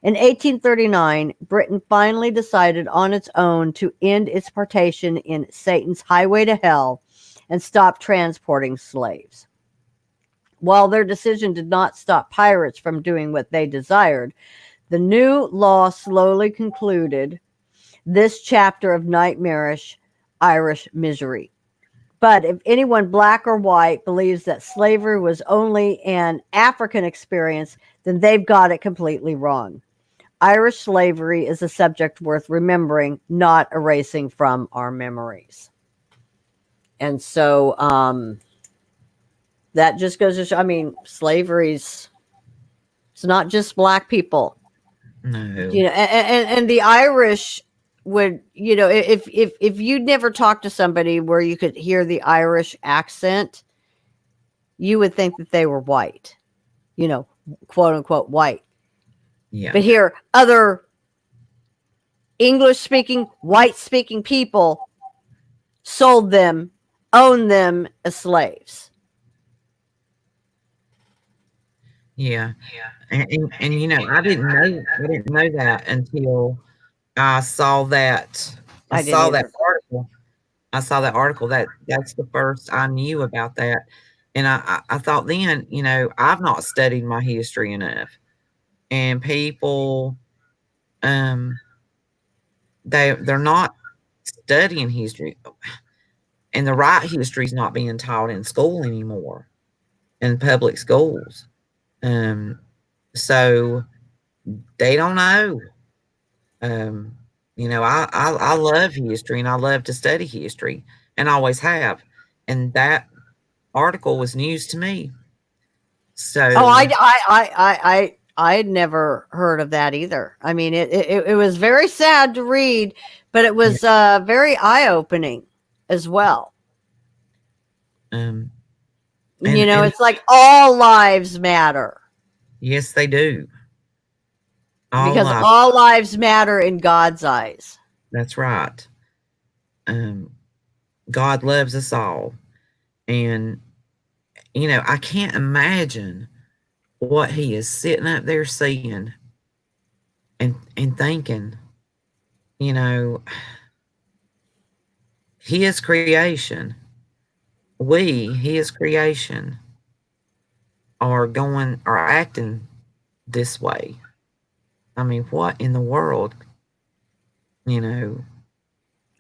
In 1839, Britain finally decided on its own to end its participation in Satan's highway to hell and stop transporting slaves. While their decision did not stop pirates from doing what they desired, the new law slowly concluded this chapter of nightmarish Irish misery. But if anyone black or white believes that slavery was only an African experience, then they've got it completely wrong. Irish slavery is a subject worth remembering, not erasing from our memories. And so that just goes to show, I mean, slavery's, it's not just black people. No. And the Irish would, if you never talked to somebody where you could hear the Irish accent, you would think that they were white, quote unquote white. Yeah. But here, other English speaking, white speaking people sold them, owned them as slaves. Yeah. And I didn't know that until I saw that I I didn't saw that either. article. I saw that article. That's the first I knew about that. And I thought then, I've not studied my history enough. And people they're not studying history. And the right history is not being taught in school anymore, in public schools. Um so they don't know. Um, I love history and I love to study history and always have. And that article was news to me. Oh, So, I had never heard of that either. I mean, it was very sad to read, but it yeah, was very eye opening as well. um, and It's like all lives matter yes, they do. All because life. all lives matter in God's eyes. That's right. Um, God loves us all. And, I can't imagine what he is sitting up there seeing and thinking, you know, his creation, his creation, are acting this way. I mean, what in the world, you know?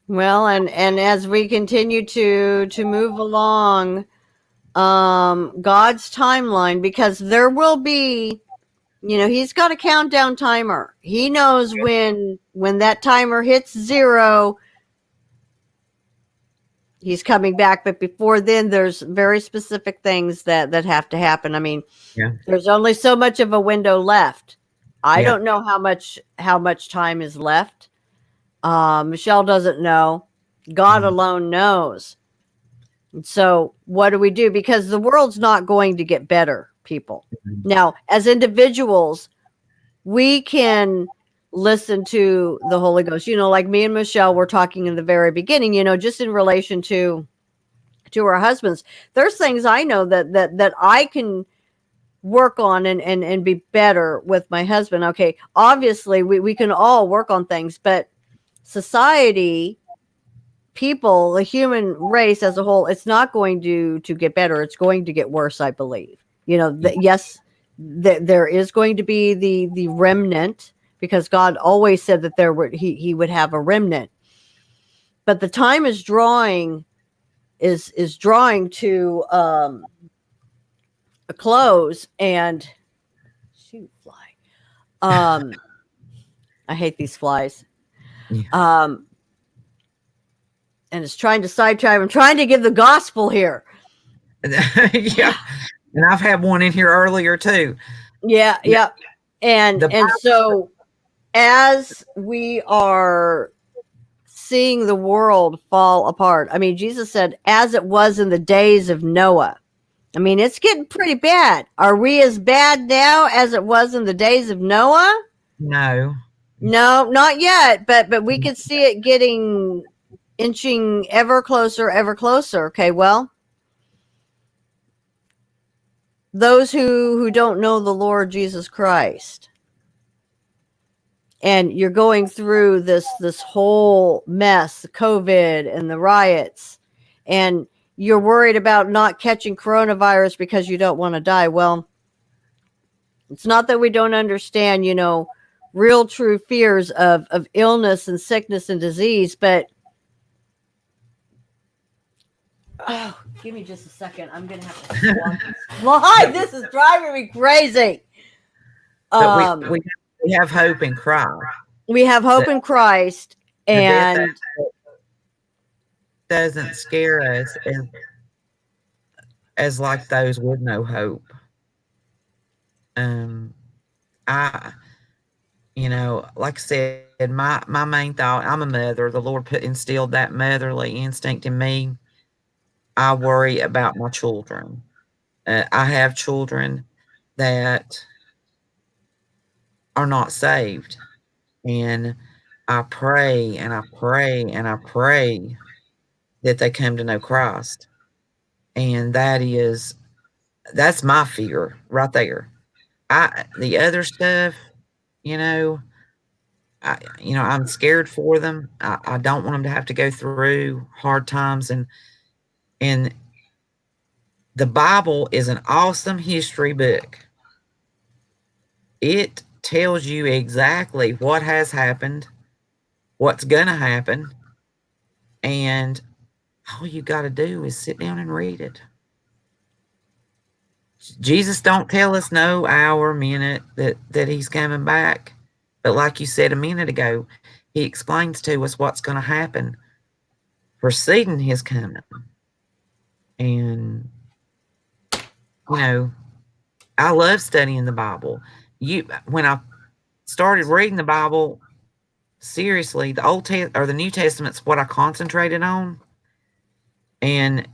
Well, and as we continue to move along, God's timeline, because there will be, he's got a countdown timer. He knows when that timer hits 0, he's coming back. But before then, there's very specific things that have to happen. I mean, Yeah, there's only so much of a window left. I yeah, don't know how much time is left. Michelle doesn't know. God mhm, alone knows. So what do we do? Because the world's not going to get better, people. mhm. Now, as individuals, we can listen to the Holy Ghost. Like me and Michelle were talking in the very beginning, just in relation to our husbands. There's things I know that I can work on and be better with my husband. Okay, obviously we can all work on things, but society, people, the human race as a whole, it's not going to get better. It's going to get worse, I believe. Yeah, Yes, there is going to be the remnant, because God always said that he would have a remnant. But the time is drawing to a close. And shoot, fly. Um, I hate these flies. yeah. Um, and it's trying to sidetrack. I'm trying to give the gospel here. Yeah, and I've had one in here earlier too. Yeah, Yeah, yeah. And the and so as we are seeing the world fall apart, I mean, Jesus said, as it was in the days of Noah. I mean, it's getting pretty bad. Are we as bad now as it was in the days of Noah? no, No, not yet, but we could see it inching ever closer, ever closer. Okay, well, those who don't know the Lord Jesus Christ, and you're going through this whole mess, the COVID and the riots, and you're worried about not catching coronavirus because you don't want to die. Well, it's not that we don't understand, real true fears of illness and sickness and disease, but Oh, give me just a second. I'm gonna have to swap this slide. This is driving me crazy. But Um, we have hope in Christ. we have hope The, in Christ, the death and doesn't scare us as like those with no hope. Um, I, like I said, my main thought, I'm a mother. The Lord instilled that motherly instinct in me. I worry about my children. I have children that are not saved, and I pray and I pray and I pray that they come to know Christ. And that's my fear right there. The other stuff, you know, I'm scared for them. I don't want them to have to go through hard times, and the Bible is an awesome history book. It tells you exactly what has happened, what's gonna happen, and all you got to do is sit down and read it. Jesus don't tell us no hour, minute that he's coming back. But like you said a minute ago, he explains to us what's going to happen preceding his coming. And I love studying the Bible. When I started reading the Bible seriously, the or the New Testament's what I concentrated on. And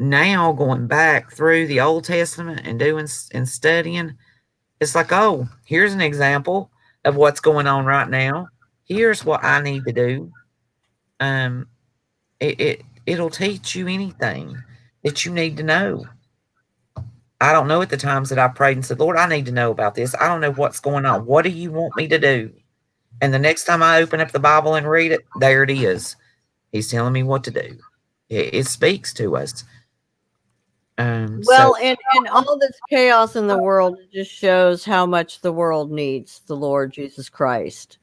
now going back through the Old Testament and doing and studying, it's like, oh, here's an example of what's going on right now. Here's what I need to do. Um, it'll teach you anything that you need to know. I don't know at the times that I prayed and said, Lord, I need to know about this. I don't know what's going on. What do you want me to do? And the next time I open up the Bible and read it, there it is. He's telling me what to do. It speaks to us. well, and all this chaos in the world just shows how much the world needs the Lord Jesus Christ.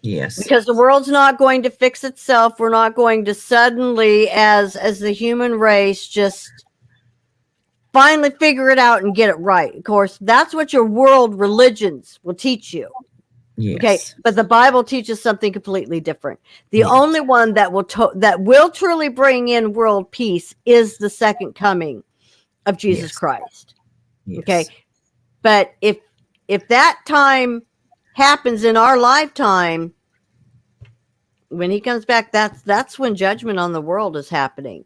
Yes. Because the world's not going to fix itself. We're not going to suddenly, as the human race, just finally figure it out and get it right. Of course, that's what your world religions will teach you. Yes. Okay, but the Bible teaches something completely different. The Yes. only one that will truly bring in world peace is the second coming of Jesus Christ. Yes. Okay, but if that time happens in our lifetime, when he comes back, that's when judgment on the world is happening.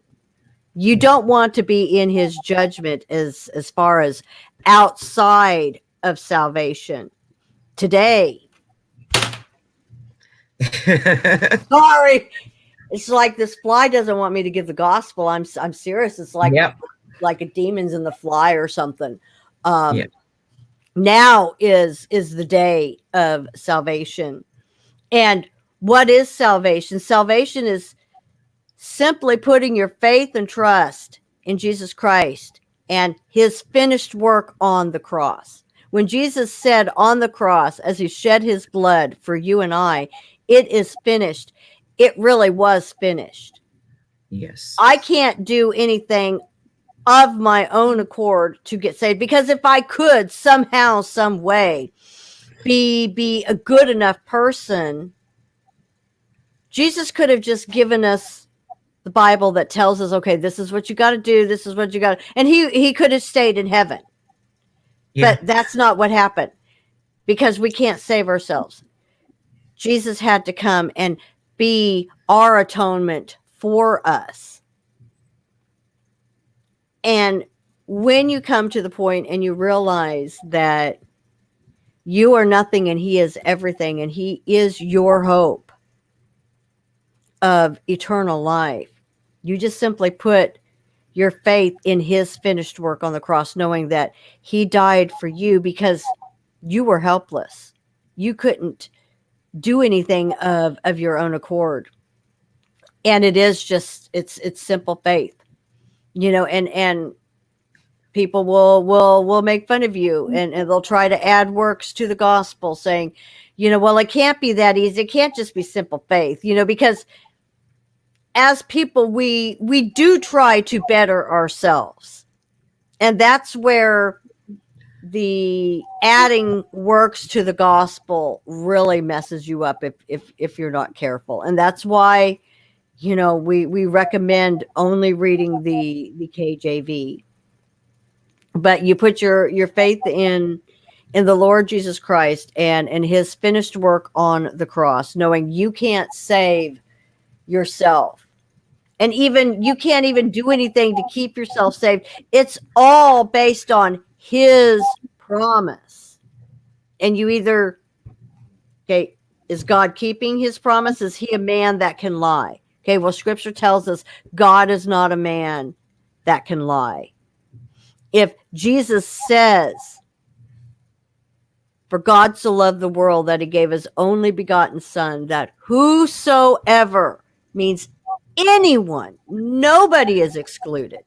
You don't want to be in his judgment as far as outside of salvation today. Sorry, it's like this fly doesn't want me to give the gospel. I'm serious. It's like like a demon's in the fly or something. Now is the day of salvation. And what is salvation? Salvation is simply putting your faith and trust in Jesus Christ and his finished work on the cross. When Jesus said on the cross, as he shed his blood for you and I, it is finished. It really was finished. Yes. I can't do anything of my own accord to get saved, because if I could somehow, some way be a good enough person, Jesus could have just given us the Bible that tells us, okay, this is what you got to do. This is what you got to, and he could have stayed in heaven. Yeah. But that's not what happened, because we can't save ourselves. Jesus had to come and be our atonement for us. And when you come to the point and you realize that you are nothing and he is everything, and he is your hope of eternal life, you just simply put your faith in his finished work on the cross, knowing that he died for you because you were helpless. You couldn't do anything of your own accord. And it is just, it's simple faith, and people will make fun of you, and they'll try to add works to the gospel, saying, well, it can't be that easy. It can't just be simple faith, because as people, we do try to better ourselves, and that's where the adding works to the gospel really messes you up if you're not careful. And that's why, you know, we recommend only reading the KJV. But you put your faith in the Lord Jesus Christ and his finished work on the cross, knowing you can't save yourself. And even you can't even do anything to keep yourself saved. It's all based on his promise. And you either, okay, is God keeping his promise? Is he a man that can lie? Okay, well, scripture tells us God is not a man that can lie. If Jesus says, for God so loved the world that he gave his only begotten son, that whosoever means anyone, nobody is excluded,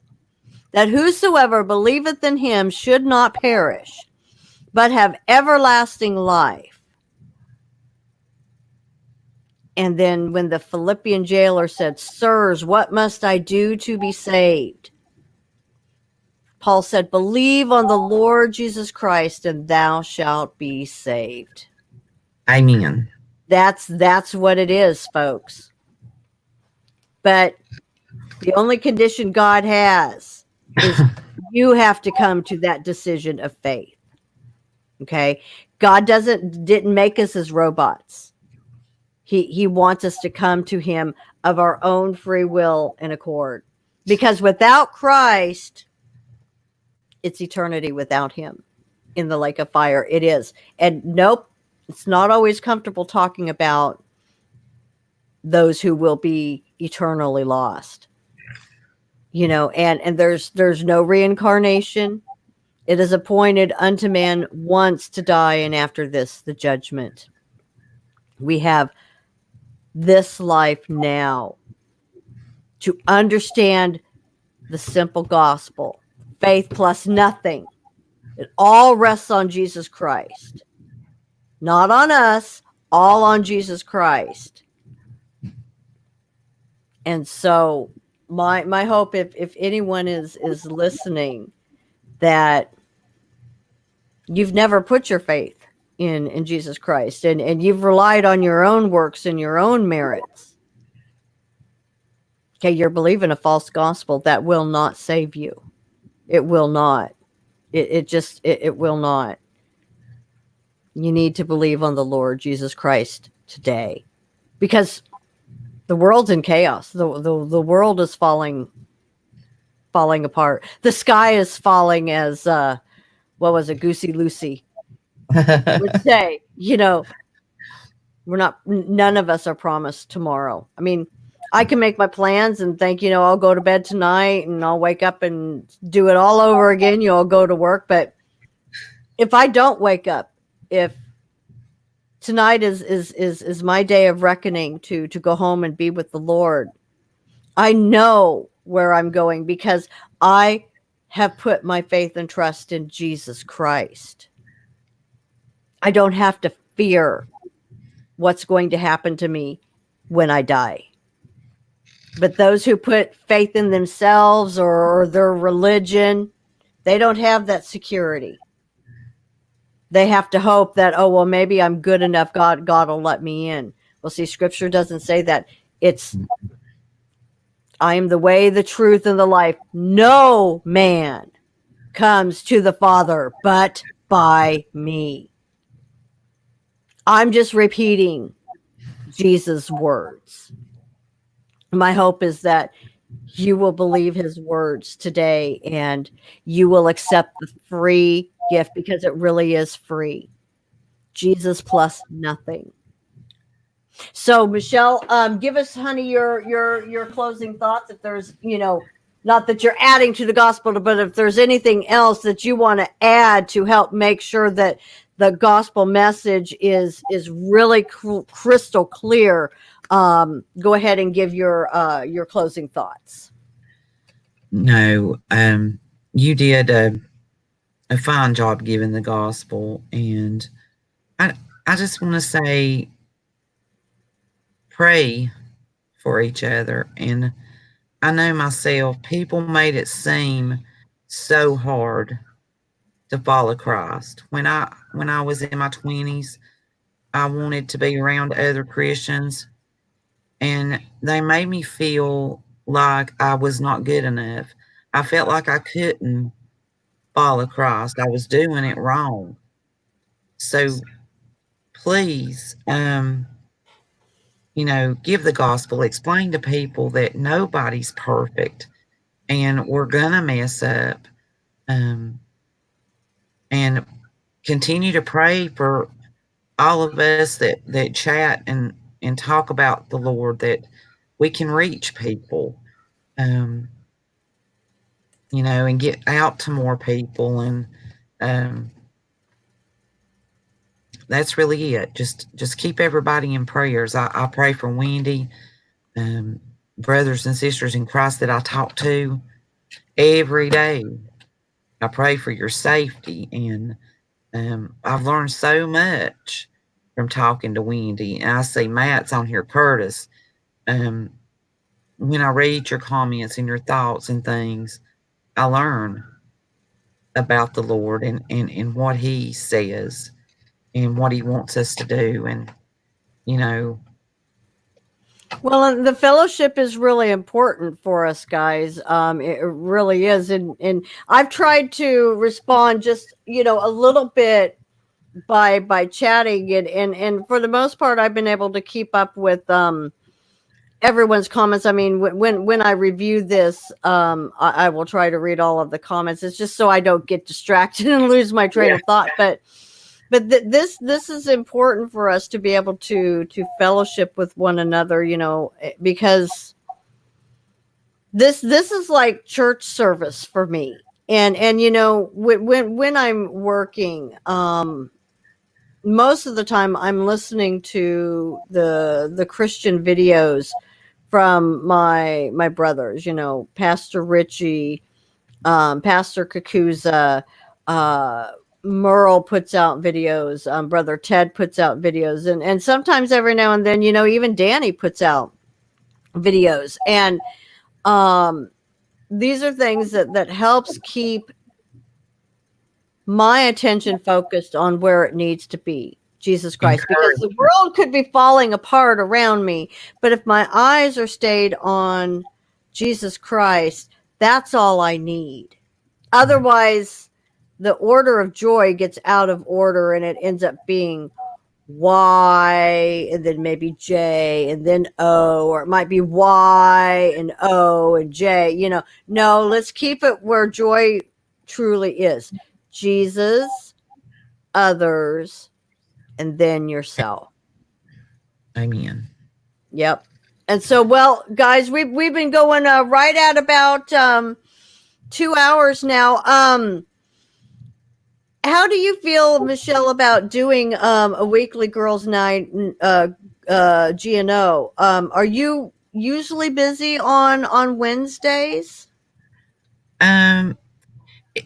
that whosoever believeth in him should not perish, but have everlasting life. And then when the Philippian jailer said, sirs, what must I do to be saved? Paul said, believe on the Lord Jesus Christ and thou shalt be saved. Amen. That's what it is, folks. But the only condition God has is you have to come to that decision of faith. Okay? God didn't make us as robots. He wants us to come to him of our own free will and accord. Because without Christ, it's eternity without him in the lake of fire. It is. And nope, it's not always comfortable talking about those who will be eternally lost. You know, and there's no reincarnation. It is appointed unto man once to die, and after this, the judgment. We have this life now to understand the simple gospel. Faith plus nothing. It all rests on Jesus Christ. Not on us, all on Jesus Christ. And so my hope, if anyone is listening, that you've never put your faith in Jesus Christ and you've relied on your own works and your own merits. Okay, you're believing a false gospel that will not save you. It will not. It will not. You need to believe on the Lord Jesus Christ today, because the world's in chaos. The world is falling apart. The sky is falling, as what was it, Goosey Lucy would say. You know, none of us are promised tomorrow. I mean, I can make my plans and think, you know, I'll go to bed tonight and I'll wake up and do it all over again. You know, I'll go to work. But if I don't wake up, if tonight is my day of reckoning to go home and be with the Lord, I know where I'm going because I have put my faith and trust in Jesus Christ. I don't have to fear what's going to happen to me when I die. But those who put faith in themselves or their religion, they don't have that security. They have to hope that, oh, well, maybe I'm good enough. God will let me in. Well, see, scripture doesn't say that. It's, I am the way, the truth, and the life. No man comes to the Father but by me. I'm just repeating Jesus' words. My hope is that you will believe his words today and you will accept the free gift, because it really is free. Jesus plus nothing. So, Michelle, give us, honey, your closing thoughts. If there's, you know, not that you're adding to the gospel, but if there's anything else that you want to add to help make sure that the gospel message is really crystal clear, go ahead and give your closing thoughts. No, you did a fine job giving the gospel, and I just want to say, pray for each other. And I know myself, people made it seem so hard to follow Christ. When I was in my 20s, I wanted to be around other Christians, and they made me feel like I was not good enough. I felt like I couldn't follow Christ. I was doing it wrong. So please, give the gospel, explain to people that nobody's perfect and we're gonna mess up. Um, and continue to pray for all of us that chat and talk about the Lord, that we can reach people, um, and get out to more people. And um, that's really it. Just keep everybody in prayers. I pray for Wendy, brothers and sisters in Christ that I talk to every day. I pray for your safety, and I've learned so much from talking to Wendy. And I see Matt's on here, Curtis. Um, when I read your comments and your thoughts and things, I learn about the Lord and what He says and what He wants us to do. And, you know, Well, and the fellowship is really important for us guys. It really is. And I've tried to respond just, a little bit by chatting, and for the most part, I've been able to keep up with, everyone's comments. I mean, when I review this, I will try to read all of the comments. It's just so I don't get distracted and lose my train yeah, of thought. But this is important for us to be able to fellowship with one another, because this is like church service for me. And when I'm working, most of the time I'm listening to the Christian videos from my brothers, Pastor Richie, Pastor Kakuza, uh, Merle puts out videos, Brother Ted puts out videos, and sometimes every now and then, even Danny puts out videos. And um, these are things that helps keep my attention focused on where it needs to be, Jesus Christ, because the encouragement. world could be falling apart around me, but if my eyes are stayed on Jesus Christ, that's all I need. Otherwise, the order of joy gets out of order and it ends up being Y and then maybe J and then O, or it might be Y and O and J. No, let's keep it where joy truly is: Jesus, others, and then yourself. Amen. Yep. And so, well, guys, we've been going right at about 2 hours now. How do you feel, Michelle, about doing a weekly girls' night, GNO? Are you usually busy on Wednesdays, Um,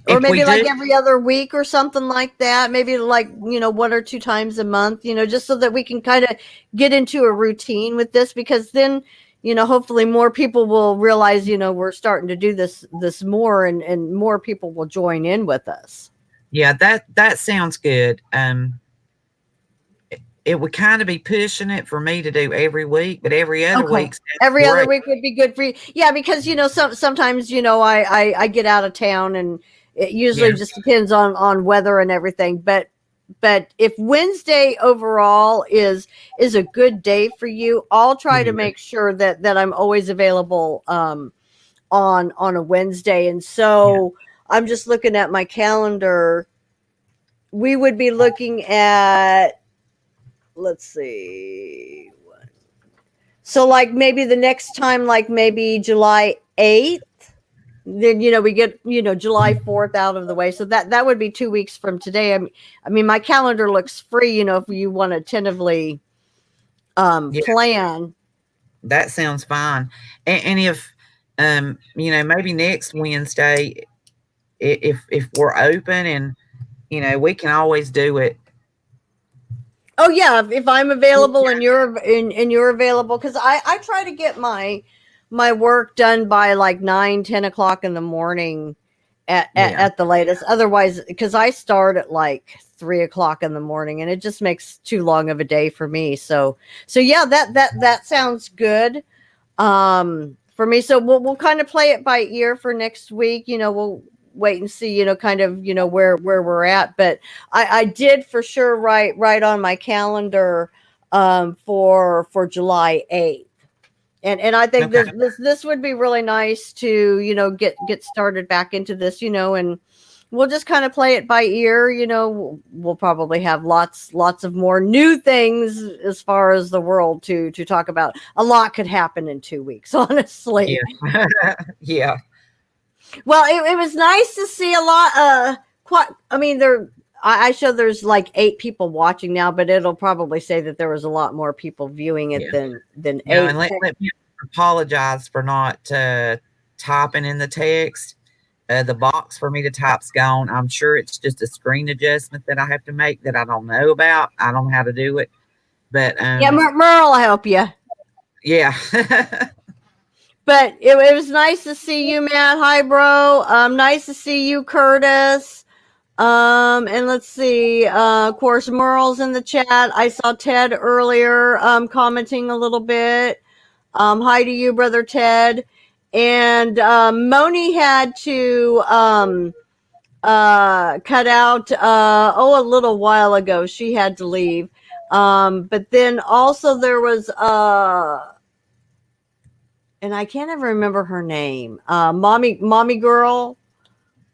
or if we maybe do, like every other week or something like that? Maybe like 1 or 2 times a month. Just so that we can kind of get into a routine with this, because then hopefully more people will realize we're starting to do this more, and more people will join in with us. yeah, that sounds good. It would kind of be pushing it for me to do every week, but every other Okay. week sounds Every other great. week would be good for you. Yeah, because sometimes I get out of town, and it Yeah, usually just depends on weather and everything. But if Wednesday overall is a good day for you, I'll try to yeah, make sure that I'm always available on a Wednesday. And yeah. so I'm just looking at my calendar. We would be looking at, let's see. So like maybe the next time, like maybe July 8th, then we get July 4th out of the way. So that would be 2 weeks from today. I mean my calendar looks free, if you want to tentatively Yeah, plan. that sounds fine. And if maybe next Wednesday, if we're open, and we can always do it Oh yeah, if I'm available and you're available, because I try to get my work done by like 9, 10 o'clock in the morning Yeah. at the latest. Otherwise, because I start at like 3 o'clock in the morning, and it just makes too long of a day for me. So yeah, that sounds good. For me, so we'll kind of play it by ear for next week. We'll wait and see, kind of, where we're at. But I did for sure write on my calendar for July 8th. And I think Okay. this would be really nice to, get started back into this, and we'll just kind of play it by ear. We'll probably have lots of more new things as far as the world to talk about. A lot could happen in 2 weeks, honestly. Yeah. Yeah. Well, it was nice to see a lot. Quite. I mean, I show there's like 8 people watching now, but it'll probably say that there was a lot more people viewing it Yeah. than You know, eight. and let me apologize for not typing in the text. The box for me to type's gone. I'm sure it's just a screen adjustment that I have to make that I don't know about. I don't know how to do it. But Yeah, Merle will help you. yeah. But it was nice to see you, Matt. Hi, bro. Nice to see you, Curtis. And let's see. Of course, Merle's in the chat. I saw Ted earlier, commenting a little bit. Hi to you, brother Ted. And Moni had to cut out a little while ago. She had to leave. But then also there was and I can't ever remember her name. Mommy girl.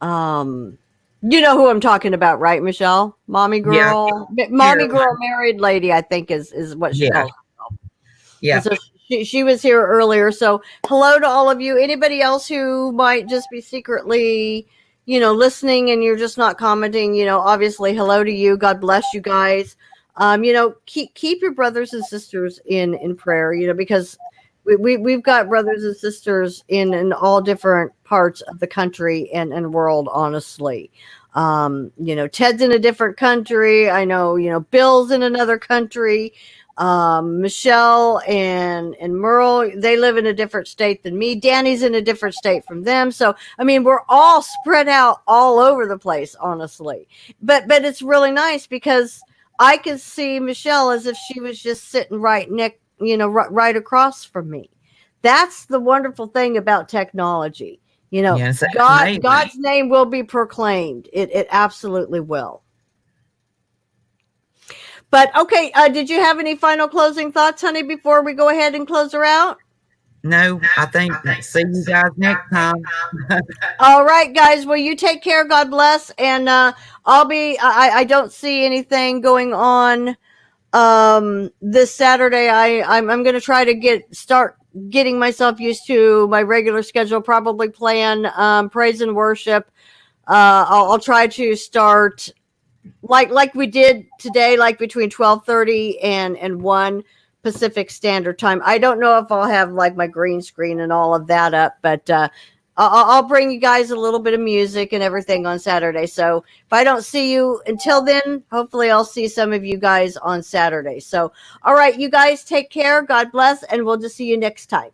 Um, you know who I'm talking about, right, Michelle? Mommy Yeah. girl, mommy Here. girl, married lady, I think is what she Yeah. calls herself. And Yeah. so she was here earlier. So hello to all of you. Anybody else who might just be secretly, listening and you're just not commenting, obviously hello to you. God bless you guys. Keep your brothers and sisters in prayer, because we've got brothers and sisters in all different parts of the country and world, honestly. Ted's in a different country. I know, Bill's in another country. Michelle and Merle, they live in a different state than me. Danny's in a different state from them. So I mean, we're all spread out all over the place, honestly. But it's really nice because I could see Michelle as if she was just sitting right across from me. That's the wonderful thing about technology. Yeah. It's amazing. God's name will be proclaimed. It absolutely will. But okay, did you have any final closing thoughts, honey, before we go ahead and close her out? No, I think see you guys next time. All right, guys. Well, you take care. God bless. And I don't see anything going on this Saturday. I'm going to try to start getting myself used to my regular schedule, probably plan praise and worship. I'll try to start like we did today, like between 12:30 and 1 Pacific Standard Time. I don't know if I'll have like my green screen and all of that up, but I'll bring you guys a little bit of music and everything on Saturday. So if I don't see you until then, hopefully I'll see some of you guys on Saturday. So all right, you guys take care. God bless, and we'll just see you next time.